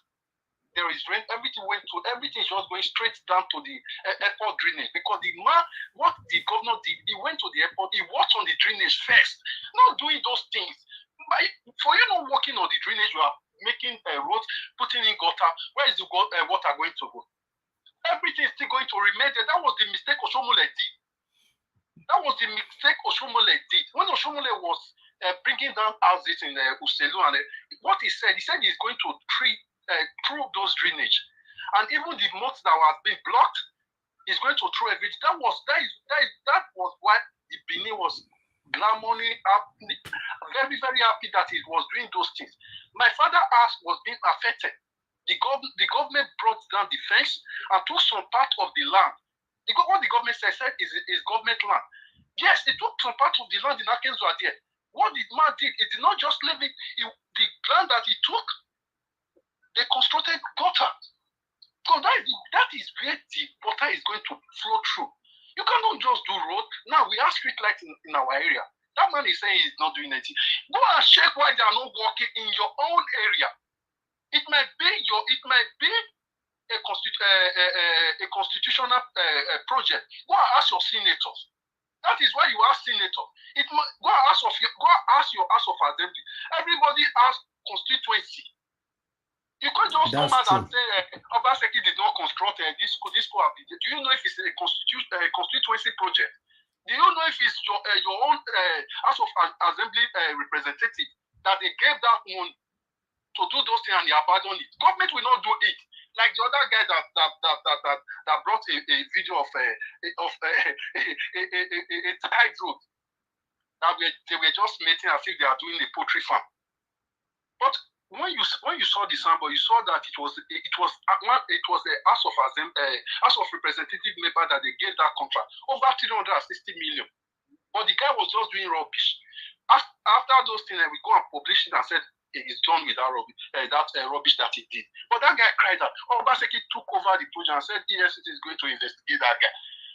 G: there is rain, everything is just going straight down to the airport drainage, because the man, what the governor did, he went to the airport, he worked on the drainage first, not doing those things. For you not working on the drainage, you are making roads, putting in gutter. Where is the water going to go? Everything is still going to remain there. That was the mistake Oshomole did. When Oshomole was bringing down houses in Uselu, and what he said he's going to treat through those drainage, and even the moats that was being blocked, he's going to throw everything. That was why the Benin was glamourly happy, very, very happy that he was doing those things. My father's house was being affected. The government brought down the fence and took some part of the land. What the government said is government land. Yes, they took some part of the land in Akenzua there. What the man did, he did not just leave it. The land that he took, they constructed gutter. So that is where the water is going to flow through. You cannot just do road. Now we have street lights in our area. That man is saying he's not doing anything. Go and check why they are not working in your own area. It might be a constitutional project. Go and ask your senators. That is why you ask senators. Go and ask your House of Assembly. Everybody has constituency. You can't just come out and say Obaseki did not construct this school. Do you know if it's a constituency project? Do you know if it's your own House of Assembly representative that they gave that money to do those things and they abandoned it? Government will not do it. Like the other guy that brought a video of a tight road that they were just making as if they are doing a poultry farm. But when you saw the sample, you saw that it was a House of Representative member that they gave that contract over 360 million. But the guy was just doing rubbish. After those things, we go and publish it and said he's done with that rubbish that he did. But that guy cried out. Obaseki took over the project and said EFCC is going to investigate that guy.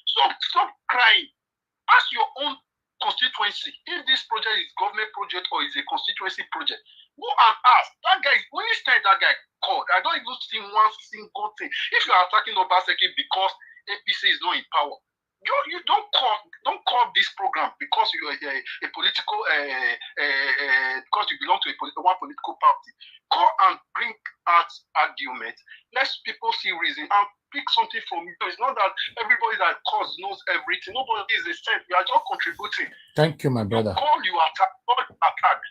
G: So stop crying. Ask your own constituency if this project is government project or is a constituency project. Go and ask. That guy, when you time that guy called, I don't even see one single thing. If you are attacking Obaseki because APC is not in power, you don't call this program because you are a political because you belong to one political party. Call and bring out argument. Let people see reason and pick something from you. It's not that everybody that calls knows everything. Nobody is a saint. We are just contributing.
A: Thank you, my brother.
G: You call, you attack, not attack.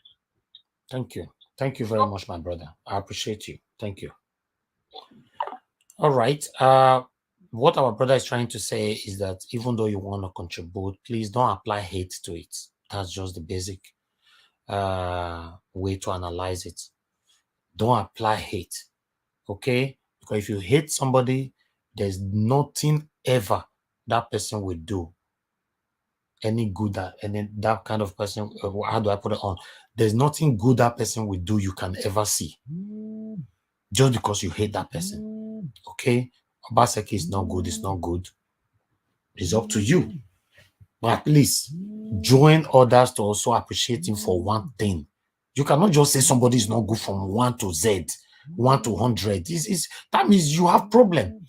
A: Thank you. Thank you very much, my brother. I appreciate you. Thank you. All right. What our brother is trying to say is that even though you want to contribute, please don't apply hate to it. That's just the basic way to analyze it. Don't apply hate, okay? Because if you hate somebody, there's nothing ever that person will do any good that kind of person. How do I put it on? There's nothing good that person will do you can ever see just because you hate that person, okay? Obaseki is not good. It's not good. It's up to you. But at least join others to also appreciate him for one thing. You cannot just say somebody is not good from 1 to Z, 1 to 100. That means you have problem.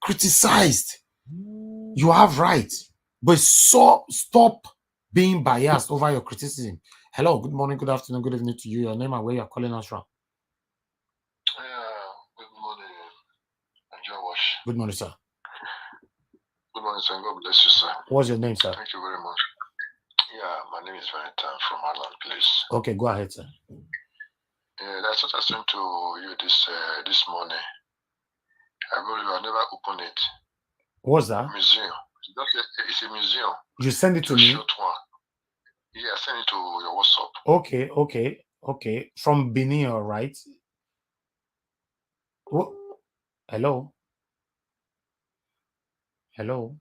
A: Criticized. You have right. But stop being biased over your criticism. Hello, good morning, good afternoon, good evening to you. Your name and where you're calling us from.
H: Good morning.
A: Good morning, sir.
H: Good morning, sir. God bless you, sir.
A: What's your name, sir?
H: Thank you very much. Yeah, my name is Valentine from Ireland, please.
A: Okay, go ahead, sir.
H: Yeah, that's what I sent to you this morning. I believe I've never opened it.
A: What's that?
H: Museum. It's a museum.
A: You send it to me?
H: Short one. Yeah, send it to your WhatsApp.
A: Okay. From Benin, all right? Oh, hello? Hello?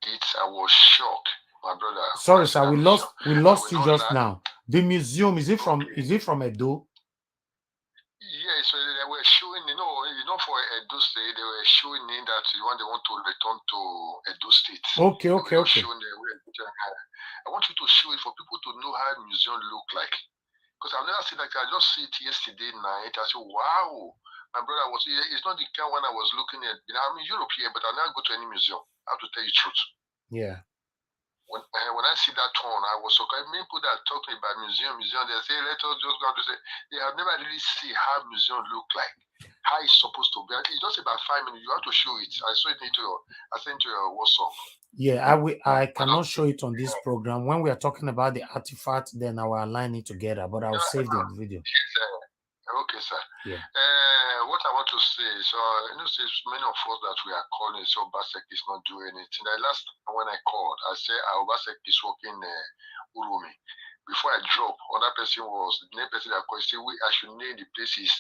H: I was shocked, my brother.
A: Sorry, sir, we lost you just now. The museum, is it from Edo?
H: Yeah, so they were showing, for Edo State, they were showing in that they want to return to Edo State.
A: Okay.
H: I want you to show it for people to know how a museum look like. Because I've never seen that. I just see it yesterday night. I said, wow. My brother it's not the kind one I was looking at. I'm in Europe here, but I'll not go to any museum. I have to tell you the truth.
A: Yeah.
H: When I see that one, I was so kind. People that talk about museum, they say, let us just go to say, they have never really seen how museum look like, how it's supposed to be. It's just about 5 minutes. You have to show it. I saw it I sent to your WhatsApp.
A: Yeah, I cannot show it on this program. When we are talking about the artifact, then I will align it together, but I'll save the video.
H: Okay, sir.
A: Yeah.
H: What I want to say is, since many of us that we are calling, so Obaseki is not doing anything. The last time when I called, I said Obaseki is working Urumi. Before I drop, another person was the name person that called. Say I should name the place he's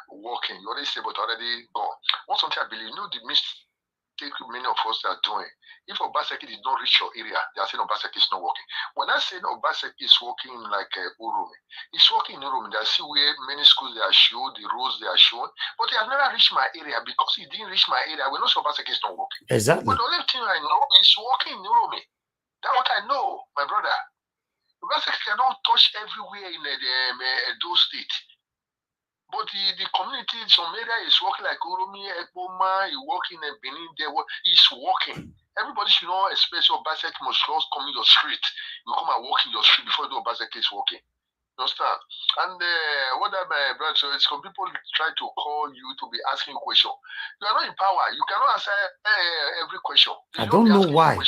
H: working. You already say, but already gone. One something I believe, the mistake many of us are doing. If Obaseki did not reach your area, they are saying Obaseki is not working. When I say Obaseki is working like Urumi, it's working in Urumi. I see where many schools they are showing, the roads they are showing, but they have never reached my area because it didn't reach my area. We know Obaseki is not working.
A: Exactly.
H: But the only thing I know is working in Urumi. That's what I know, my brother. Obaseki cannot touch everywhere in Edo State. But the community, some area is working like Urumi, Ekpoma, he's working in Benin, he's working. Everybody should not expect your Obaseki must just come in your street. You come and walk in your street before the Obaseki is working. You understand? And what that my brother, so some people try to call you to be asking questions. You are not in power. You cannot answer every question.
A: I don't know why.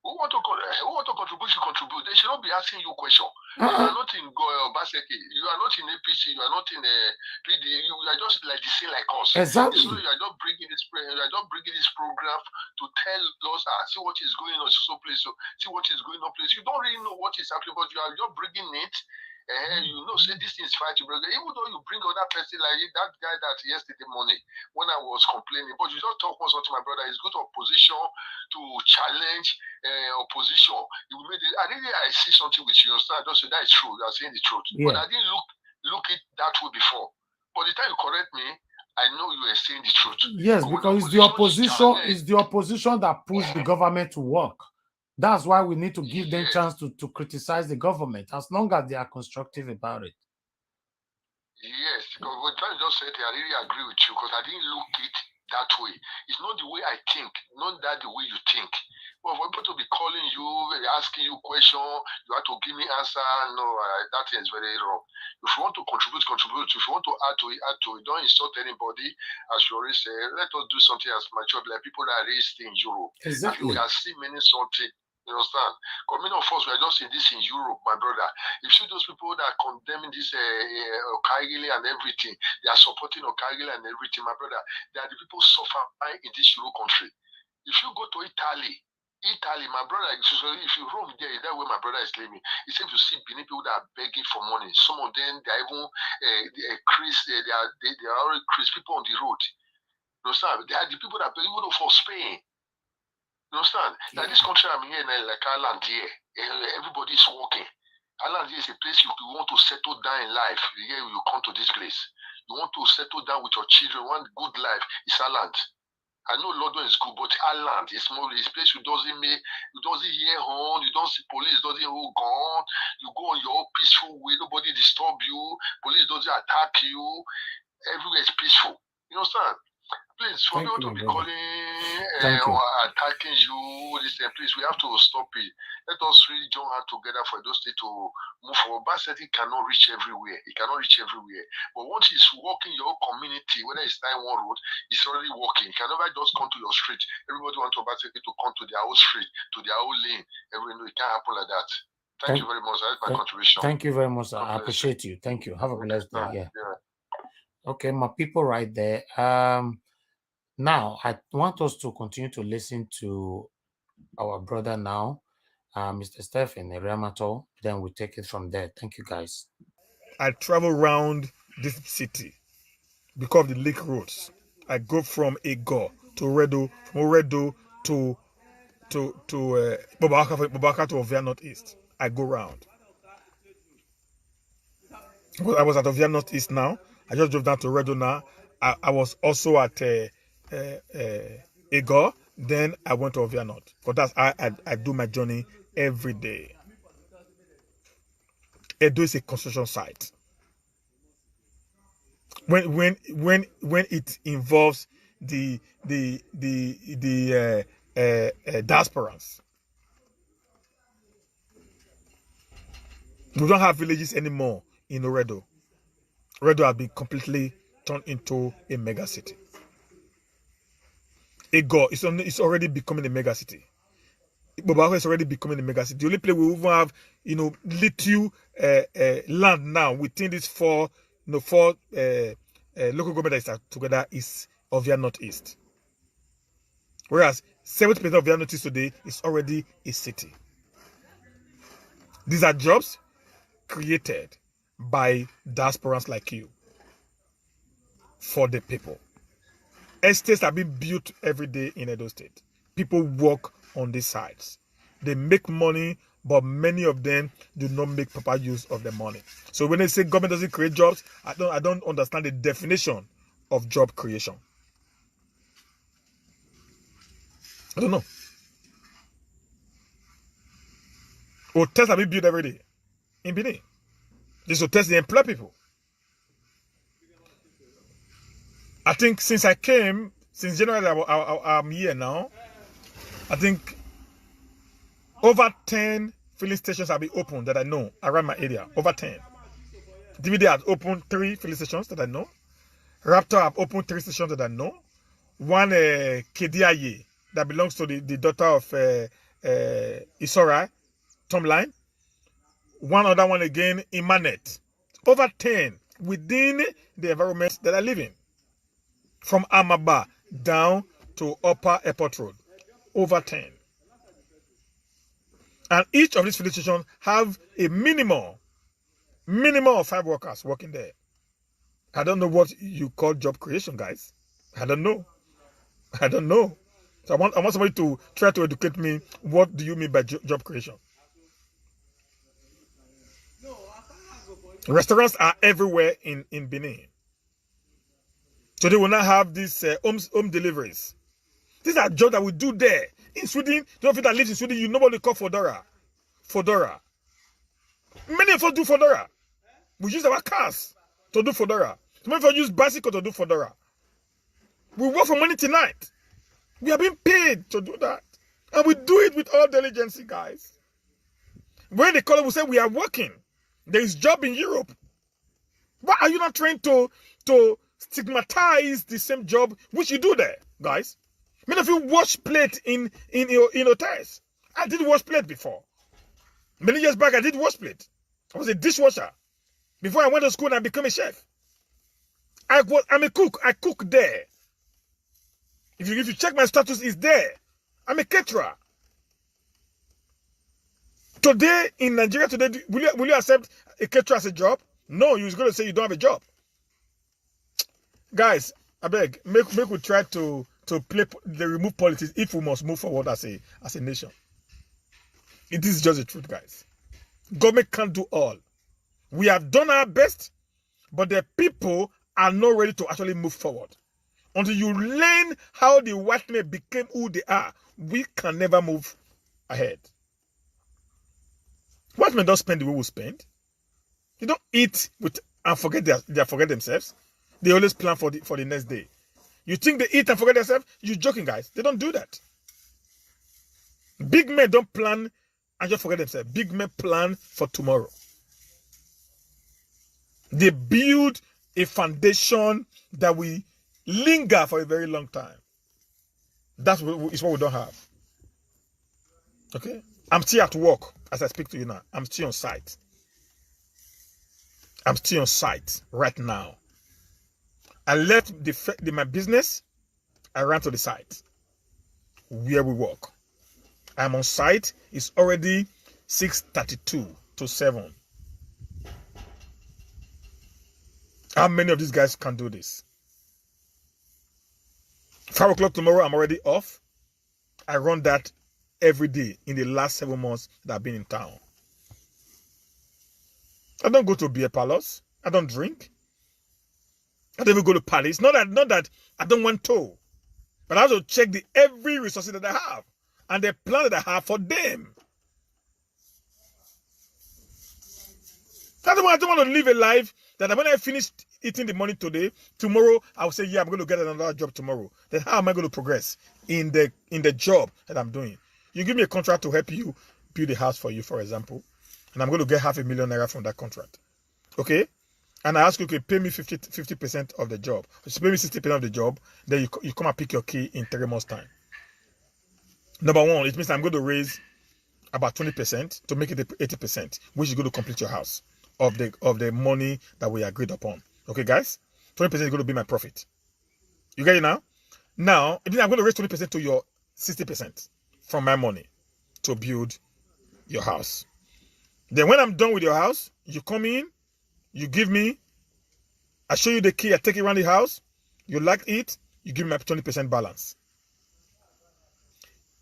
H: Who want to contribute, you contribute. They should not be asking you questions. You are not in Obaseki. You are not in APC. You are not in PD. You are just like the same like us.
A: Exactly.
H: So you are just bringing this program to tell us, see what is going on, so place, see what is going on, place. You don't really know what is happening, but you are just bringing it. Say this thing is fighting, brother. Even though you bring other person like that guy that yesterday morning when I was complaining, but you don't talk once to my brother. It's good opposition to challenge opposition. I see something with you. I just say that is true. You are saying the truth, but I didn't look it that way before. But the time you correct me, I know you are saying the truth.
A: Yes, because it's the opposition. It's the opposition that pushed the government to work. That's why we need to give them chance to criticize the government, as long as they are constructive about it.
H: Yes, because what I just said, I really agree with you, because I didn't look it that way. It's not the way I think, not that the way you think. But for people to be calling you, asking you questions, you have to give me answer. No, that is very wrong. If you want to contribute. If you want to add to it, add to it. Don't insult anybody. As you already said, let us do something as mature, like people that are raised in Europe.
A: Exactly.
H: We have seen many something. You understand? Because many of us were just in this in Europe, my brother. You see those people that are condemning this OKAIGHELE and everything, they are supporting OKAIGHELE and everything, my brother. They are the people suffering in this Euro country. If you go to Italy, my brother, if you roam there, that way my brother is living. He said you see Benin people that are begging for money. Some of them, they are even they are already Chris people on the road. You understand? They are the people that are begging for Spain. You understand? Now this country I'm here, like Ireland here, everybody is working. Ireland here is a place you want to settle down in life. Here you come to this place. You want to settle down with your children, want good life. It's Ireland. I know London is good, but Ireland is more this place you doesn't hear horn, you don't see police doesn't hold gun, you go on your own peaceful way, nobody disturb you, police doesn't attack you, everywhere is peaceful. You understand? Please, for
A: Thank
H: people
A: you,
H: to
A: my
H: be
A: brother.
H: calling
A: Thank you.
H: or attacking you, please, we have to stop it. Let us really join hands together for those states to move forward. Basically, cannot reach everywhere. It cannot reach everywhere. But once it's working your own community, whether it's Taiwan Road, it's already working. You can never just come to your street. Everybody wants to basically to come to their own street, to their own lane. It can't happen like that. Thank you very much. That's my contribution.
A: Thank you very much. I appreciate you. Thank you. Have a blessed day. Yeah. Okay, my people right there. Now I want us to continue to listen to our brother now, Mr. Stephen Ramato. Then we take it from there. Thank you, guys.
B: I travel around this city because of the lake roads. I go from Ego to Redo, from Redo to Bobaka to Ovia Northeast. I go round. I was at Ovia Northeast now. I just drove down to Redo now. I was also at Ego. Then I went to Ovia North. But that's I do my journey every day. Edo is a construction site. When it involves the diasporans, we don't have villages anymore in Oredo. Oredo has been completely turned into a mega city. Ego it's already becoming a mega city. Bobako is already becoming a mega city. The only place we even have, little land now within these four local government that are together is Ovia Northeast. Whereas 70% of Ovia Northeast today is already a city. These are jobs created by diasporans like you for the people. Estates are being built every day in Edo State. People work on these sites. They make money, but many of them do not make proper use of the money. So when they say government doesn't create jobs, I don't understand the definition of job creation. I don't know. Hotels are being built every day in Benin. These hotels, they employ people. I think since I came, since January, I'm here now. I think over 10 filling stations have been opened that I know around my area. Over 10. DVD has opened 3 filling stations that I know. Raptor have opened 3 stations that I know. One Kediaye that belongs to the daughter of Isora, Tom Line. One other one again, Imanet. Over 10 within the environment that I live in. From Amaba down to Upper Airport Road. Over 10. And each of these filling stations have a minimum of 5 workers working there. I don't know what you call job creation, guys. I don't know. So I want somebody to try to educate me. What do you mean by job creation? Restaurants are everywhere in Benin. So they will not have these home deliveries. These are jobs that we do there. In Sweden, those people that live in Sweden, you know what they call Fodora. Fodora. Many of us do Fodora. We use our cars to do Fodora. Many of us use bicycle to do Fodora. We work for money tonight. We are being paid to do that. And we do it with all diligence, guys. When they call it, we say we are working. There is job in Europe. Why are you not trying to stigmatize the same job which you do there, guys? Many of you wash plate in hotels. I did wash plate before. Many years back, I did wash plate. I was a dishwasher. Before I went to school and I became a chef. I'm a cook. I cook there. If you check my status, it's there. I'm a caterer. Today, in Nigeria today, will you accept a caterer as a job? No, you're going to say you don't have a job. Guys, I beg, make we try to remove politics if we must move forward as a nation. It is just the truth, guys. Government can't do all. We have done our best, but the people are not ready to actually move forward. Until you learn how the white men became who they are, we can never move ahead. White men don't spend the way we spend. They don't eat and forget themselves. They always plan for the next day. You think they eat and forget themselves? You're joking, guys. They don't do that. Big men don't plan and just forget themselves. Big men plan for tomorrow. They build a foundation that will linger for a very long time. That's what we don't have. Okay? I'm still at work as I speak to you now. I'm still on site. I'm still on site right now. I left my business. I ran to the site where we work. I'm on site. It's already 6:32 to 7. How many of these guys can do this? 5 o'clock tomorrow, I'm already off. I run that every day in the last 7 months that I've been in town. I don't go to beer parlors. I don't drink. I don't even go to parties. Not that I don't want to. But I have to check every resource that I have. And the plan that I have for them. I don't want to live a life that when I finish eating the money today, tomorrow I'll say, yeah, I'm going to get another job tomorrow. Then how am I going to progress in the job that I'm doing? You give me a contract to help you build a house for you, for example, and I'm going to get $500,000 from that contract. Okay? And I ask you, okay, pay me 50% of the job. You pay me 60% of the job, then you come and pick your key in 3 months' time. Number one, it means I'm going to raise about 20% to make it 80%, which is going to complete your house of the money that we agreed upon. Okay, guys? 20% is going to be my profit. You get it now? Now, it means I'm going to raise 20% to your 60% from my money to build your house. Then when I'm done with your house, you come in, you give me, I show you the key, I take it around the house, you like it, you give me my 20% balance.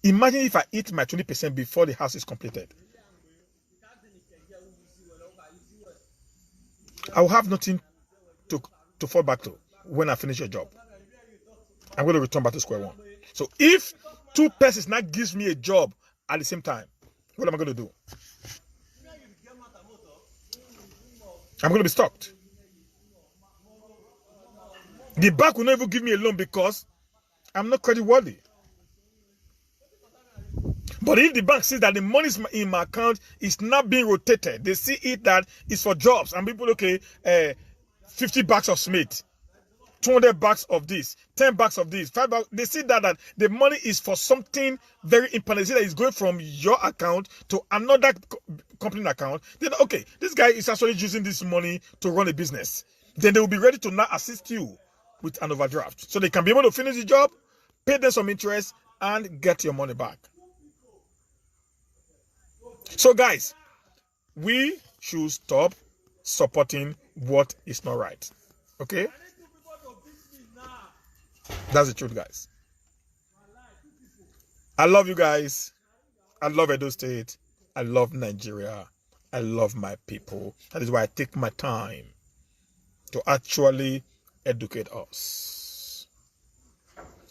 B: Imagine if I eat my 20% before the house is completed. I will have nothing to fall back to when I finish your job. I'm going to return back to square one. So if 2 persons now gives me a job at the same time, what am I going to do? I'm going to be stopped. The bank will not even give me a loan because I'm not credit worthy. But if the bank sees that the money in my account is not being rotated, they see it that it's for jobs, and people, okay, 50 bags of Smith, 200 bags of this, 10 bags of this, 5 bags, they see that the money is for something very important. They see that it's going from your account to another company account. Then, okay, this guy is actually using this money to run a business. Then they will be ready to now assist you with an overdraft. So they can be able to finish the job, pay them some interest, and get your money back. So guys, we should stop supporting what is not right. Okay? That's the truth, guys. I love you guys. I love Edo State. I love Nigeria. I love my people. That is why I take my time to actually educate us.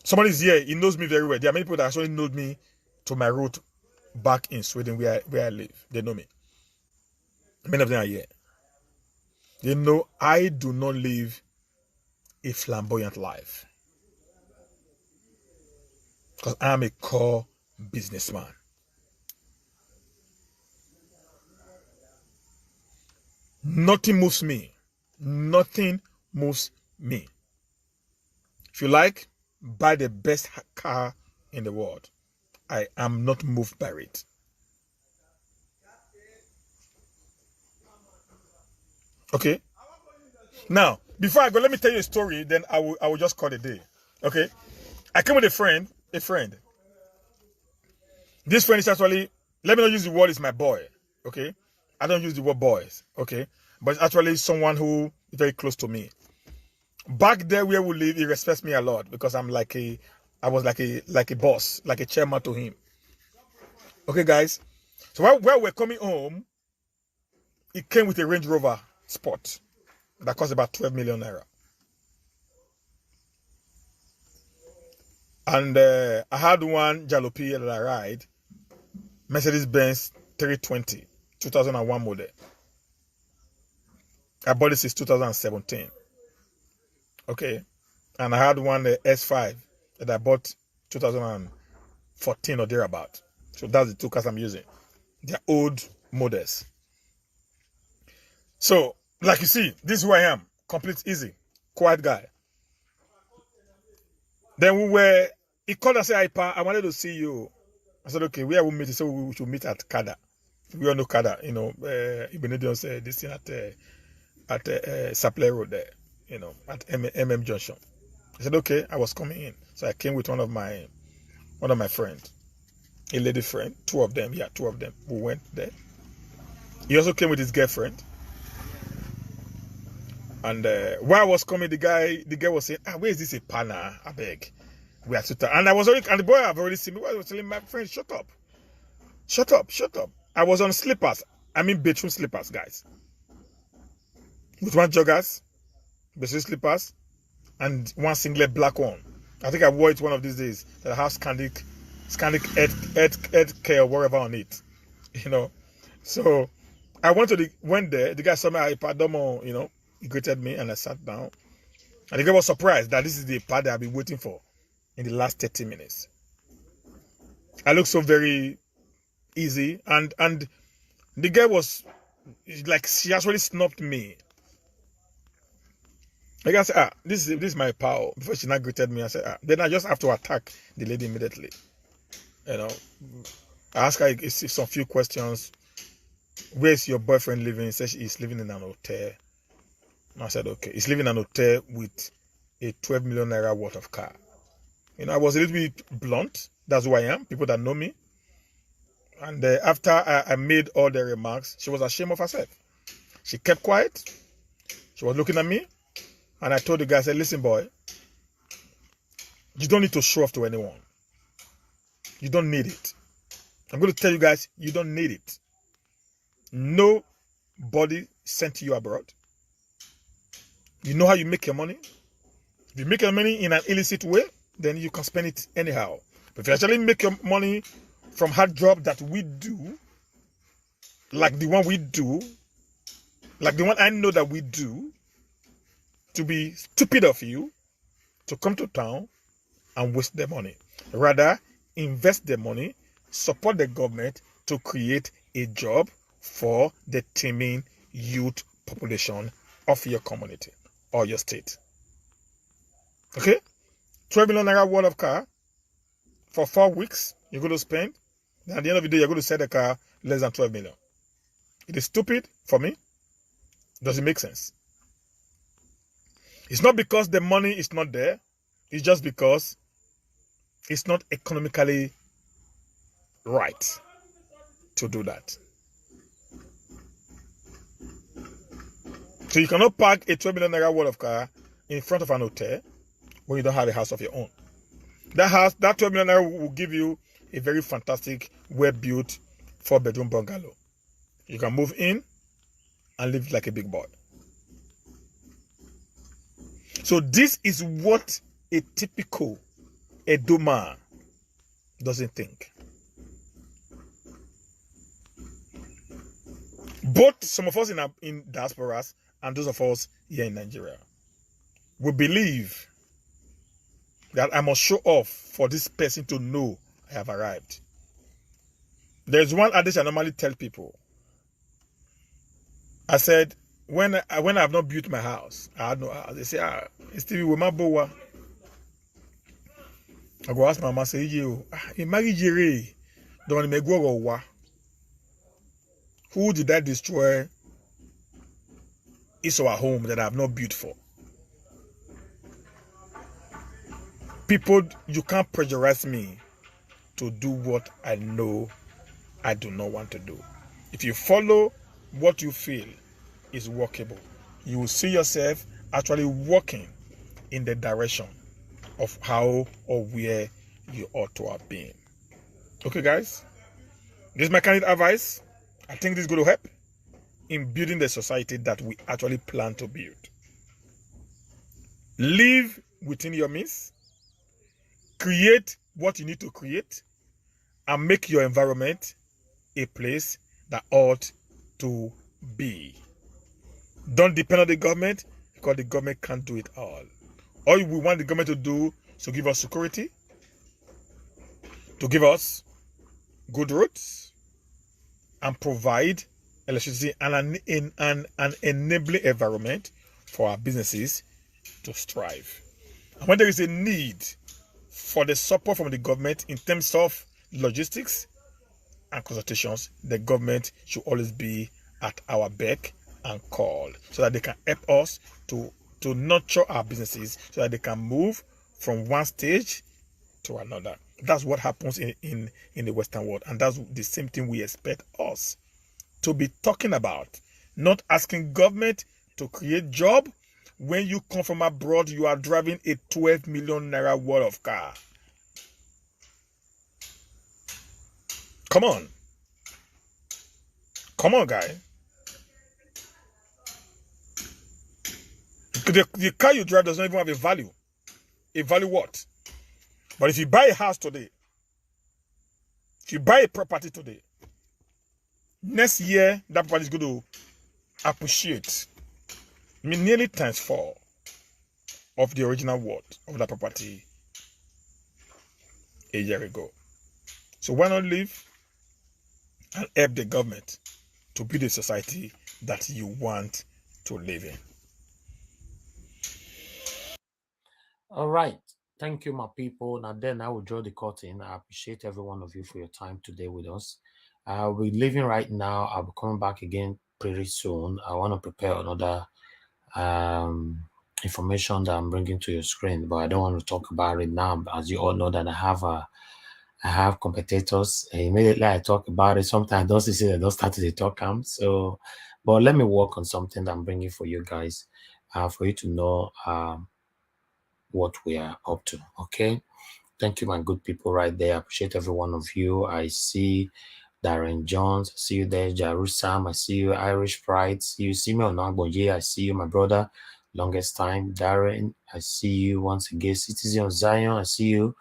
B: Somebody's here. He knows me very well. There are many people that actually know me to my root back in Sweden where I live. They know me. Many of them are here. They know I do not live a flamboyant life. Because I am a core businessman. Nothing moves me. Nothing moves me. If you like, buy the best car in the world. I am not moved by it. Okay? Now, before I go, let me tell you a story, then I will just call it a day. Okay? I came with a friend. This friend is actually, let me not use the word, is my boy. Okay? I don't use the word boys. Okay? But it's actually someone who is very close to me. Back there where we live, he respects me a lot because I was like a boss, like a chairman to him. Okay, guys? So while we're coming home, he came with a Range Rover Sport that cost about 12 million naira. And I had one jalopy that I ride, Mercedes-Benz 320, 2001 model. I bought it since 2017. Okay. And I had one S5 that I bought 2014 or thereabout. So that's the two cars I'm using. They're old models. So, like you see, this is who I am. Complete easy. Quiet guy. Then he called and said, I wanted to see you. I said, okay, where we meet? He said, we should meet at Kada. We all know Kada, you know, Ibn said this thing at Saple Road there, you know, at MM Junction. I said, okay, I was coming in. So I came with one of my friends, a lady friend, two of them. We went there. He also came with his girlfriend. And while I was coming, the girl was saying, where is this a pana? I beg. We are and the boy I've already seen me. I was telling my friend, shut up. I was on slippers. I mean bedroom slippers, guys. With one joggers, bedroom slippers, and one singlet black one. I think I wore it one of these days that has Scandic Ed Care or whatever on it. You know. So I went there, the guy saw me, you know, he greeted me and I sat down. And the guy was surprised that this is the part that I've been waiting for in the last 30 minutes. I looked so very easy, and the girl was like, she actually snubbed me. Like I said, this is my pal. Before she not greeted me, I said, then I just have to attack the lady immediately. You know, I asked her some few questions. Where is your boyfriend living? He said he's living in an hotel. And I said, okay, he's living in an hotel with a 12 million naira worth of car. You know, I was a little bit blunt. That's who I am. People that know me. And after I made all the remarks, she was ashamed of herself. She kept quiet. She was looking at me. And I told the guy, I said, listen, boy, you don't need to show off to anyone. You don't need it. I'm going to tell you guys, you don't need it. Nobody sent you abroad. You know how you make your money. If you make your money in an illicit way, then you can spend it anyhow. But if you actually make your money from hard job that we do, like the one we do, like the one I know that we do, to be stupid of you to come to town and waste their money. Rather, invest their money, support the government to create a job for the teeming youth population of your community or your state. Okay? 12 million naira worth of car for 4 weeks, you're going to spend. At the end of the day, you're going to sell the car less than 12 million. It is stupid for me. Does it make sense? It's not because the money is not there. It's just because it's not economically right to do that. So you cannot park a 12 million naira worth of car in front of an hotel when you don't have a house of your own. That 12 million naira will give you a very fantastic, well-built 4-bedroom bungalow. You can move in and live like a big boy. So this is what a typical Edo man doesn't think. Both some of us in diasporas and those of us here in Nigeria, we believe that I must show off for this person to know I have arrived. There's one adage I normally tell people. I said, when I have not built my house, I had no house. They say, Stevie, with my boa. I go ask my mama, say, you, marry Jerry, don't make go wa. Who did I destroy? It's our home that I have not built for. People, you can't pressurize me to do what I know I do not want to do. If you follow what you feel is workable, you will see yourself actually walking in the direction of how or where you ought to have been. Okay, guys? This is my candid advice. I think this is going to help in building the society that we actually plan to build. Live within your means. Create what you need to create. And make your environment a place that ought to be. Don't depend on the government because the government can't do it all. All we want the government to do is to give us security, to give us good roads, and provide electricity and an enabling environment for our businesses to strive. And when there is a need for the support from the government in terms of logistics and consultations, the government should always be at our beck and call so that they can help us to nurture our businesses so that they can move from one stage to another. That's what happens in the Western world, and that's the same thing we expect us to be talking about. Not asking government to create job. When you come from abroad, you are driving a 12 million naira worth of car. Come on. Come on, guy. The car you drive does not even have a value. A value what? But if you buy a house today, if you buy a property today, next year that property is going to appreciate. I mean, nearly times 4 of the original worth of that property a year ago. So why not live and help the government to build a society that you want to live in?
A: All right. Thank you, my people. Now then I will draw the curtain. I appreciate every one of you for your time today with us. We're leaving right now. I'll be coming back again pretty soon. I want to prepare another information that I'm bringing to your screen, but I don't want to talk about it now. As you all know that I have competitors. Immediately I talk about it. Sometimes those see that don't start to talk. So, but let me work on something that I'm bringing for you guys, for you to know what we are up to. Okay. Thank you, my good people right there. I appreciate every one of you. I see Darren Jones. I see you there, Jerusalem. I see you, Irish Pride. See you, Simeon Nagboye. I see you, my brother. Longest time, Darren. I see you once again, Citizen of Zion. I see you,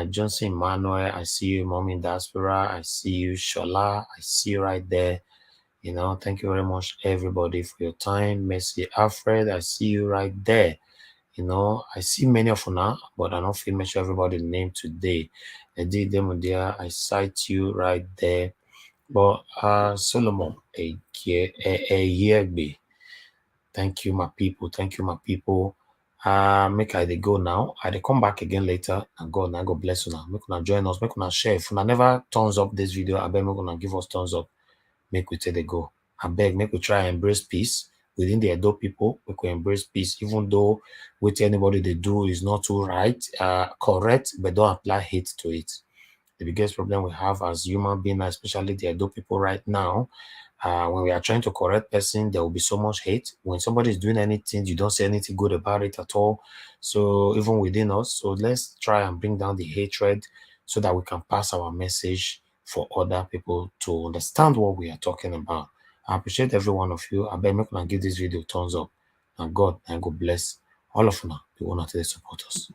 A: Johnson Emmanuel. I see you, Mommy Diaspora. I see you, Shola. I see you right there. You know, thank you very much, everybody, for your time. Mercy Alfred. I see you right there. You know, I see many of you now, but I don't feel mention everybody's name today. I did them there. I cite you right there. But Solomon, a year be. Thank you, my people. Thank you, my people. Make I they go now. I they come back again later. And God bless you now. Make una join us. Make una share. If una never thumbs up this video, I beg make una give us thumbs up. Make we take the go. I beg, make we try and embrace peace within the Edo people. We can embrace peace, even though what anybody they do is not too right, correct, but don't apply hate to it. The biggest problem we have as human beings, especially the Edo people right now, when we are trying to correct person, there will be so much hate. When somebody is doing anything, you don't say anything good about it at all. So even within us, so let's try and bring down the hatred so that we can pass our message for other people to understand what we are talking about. I appreciate every one of you. I beg make you give this video thumbs up. And God bless all of you now. You want to support us.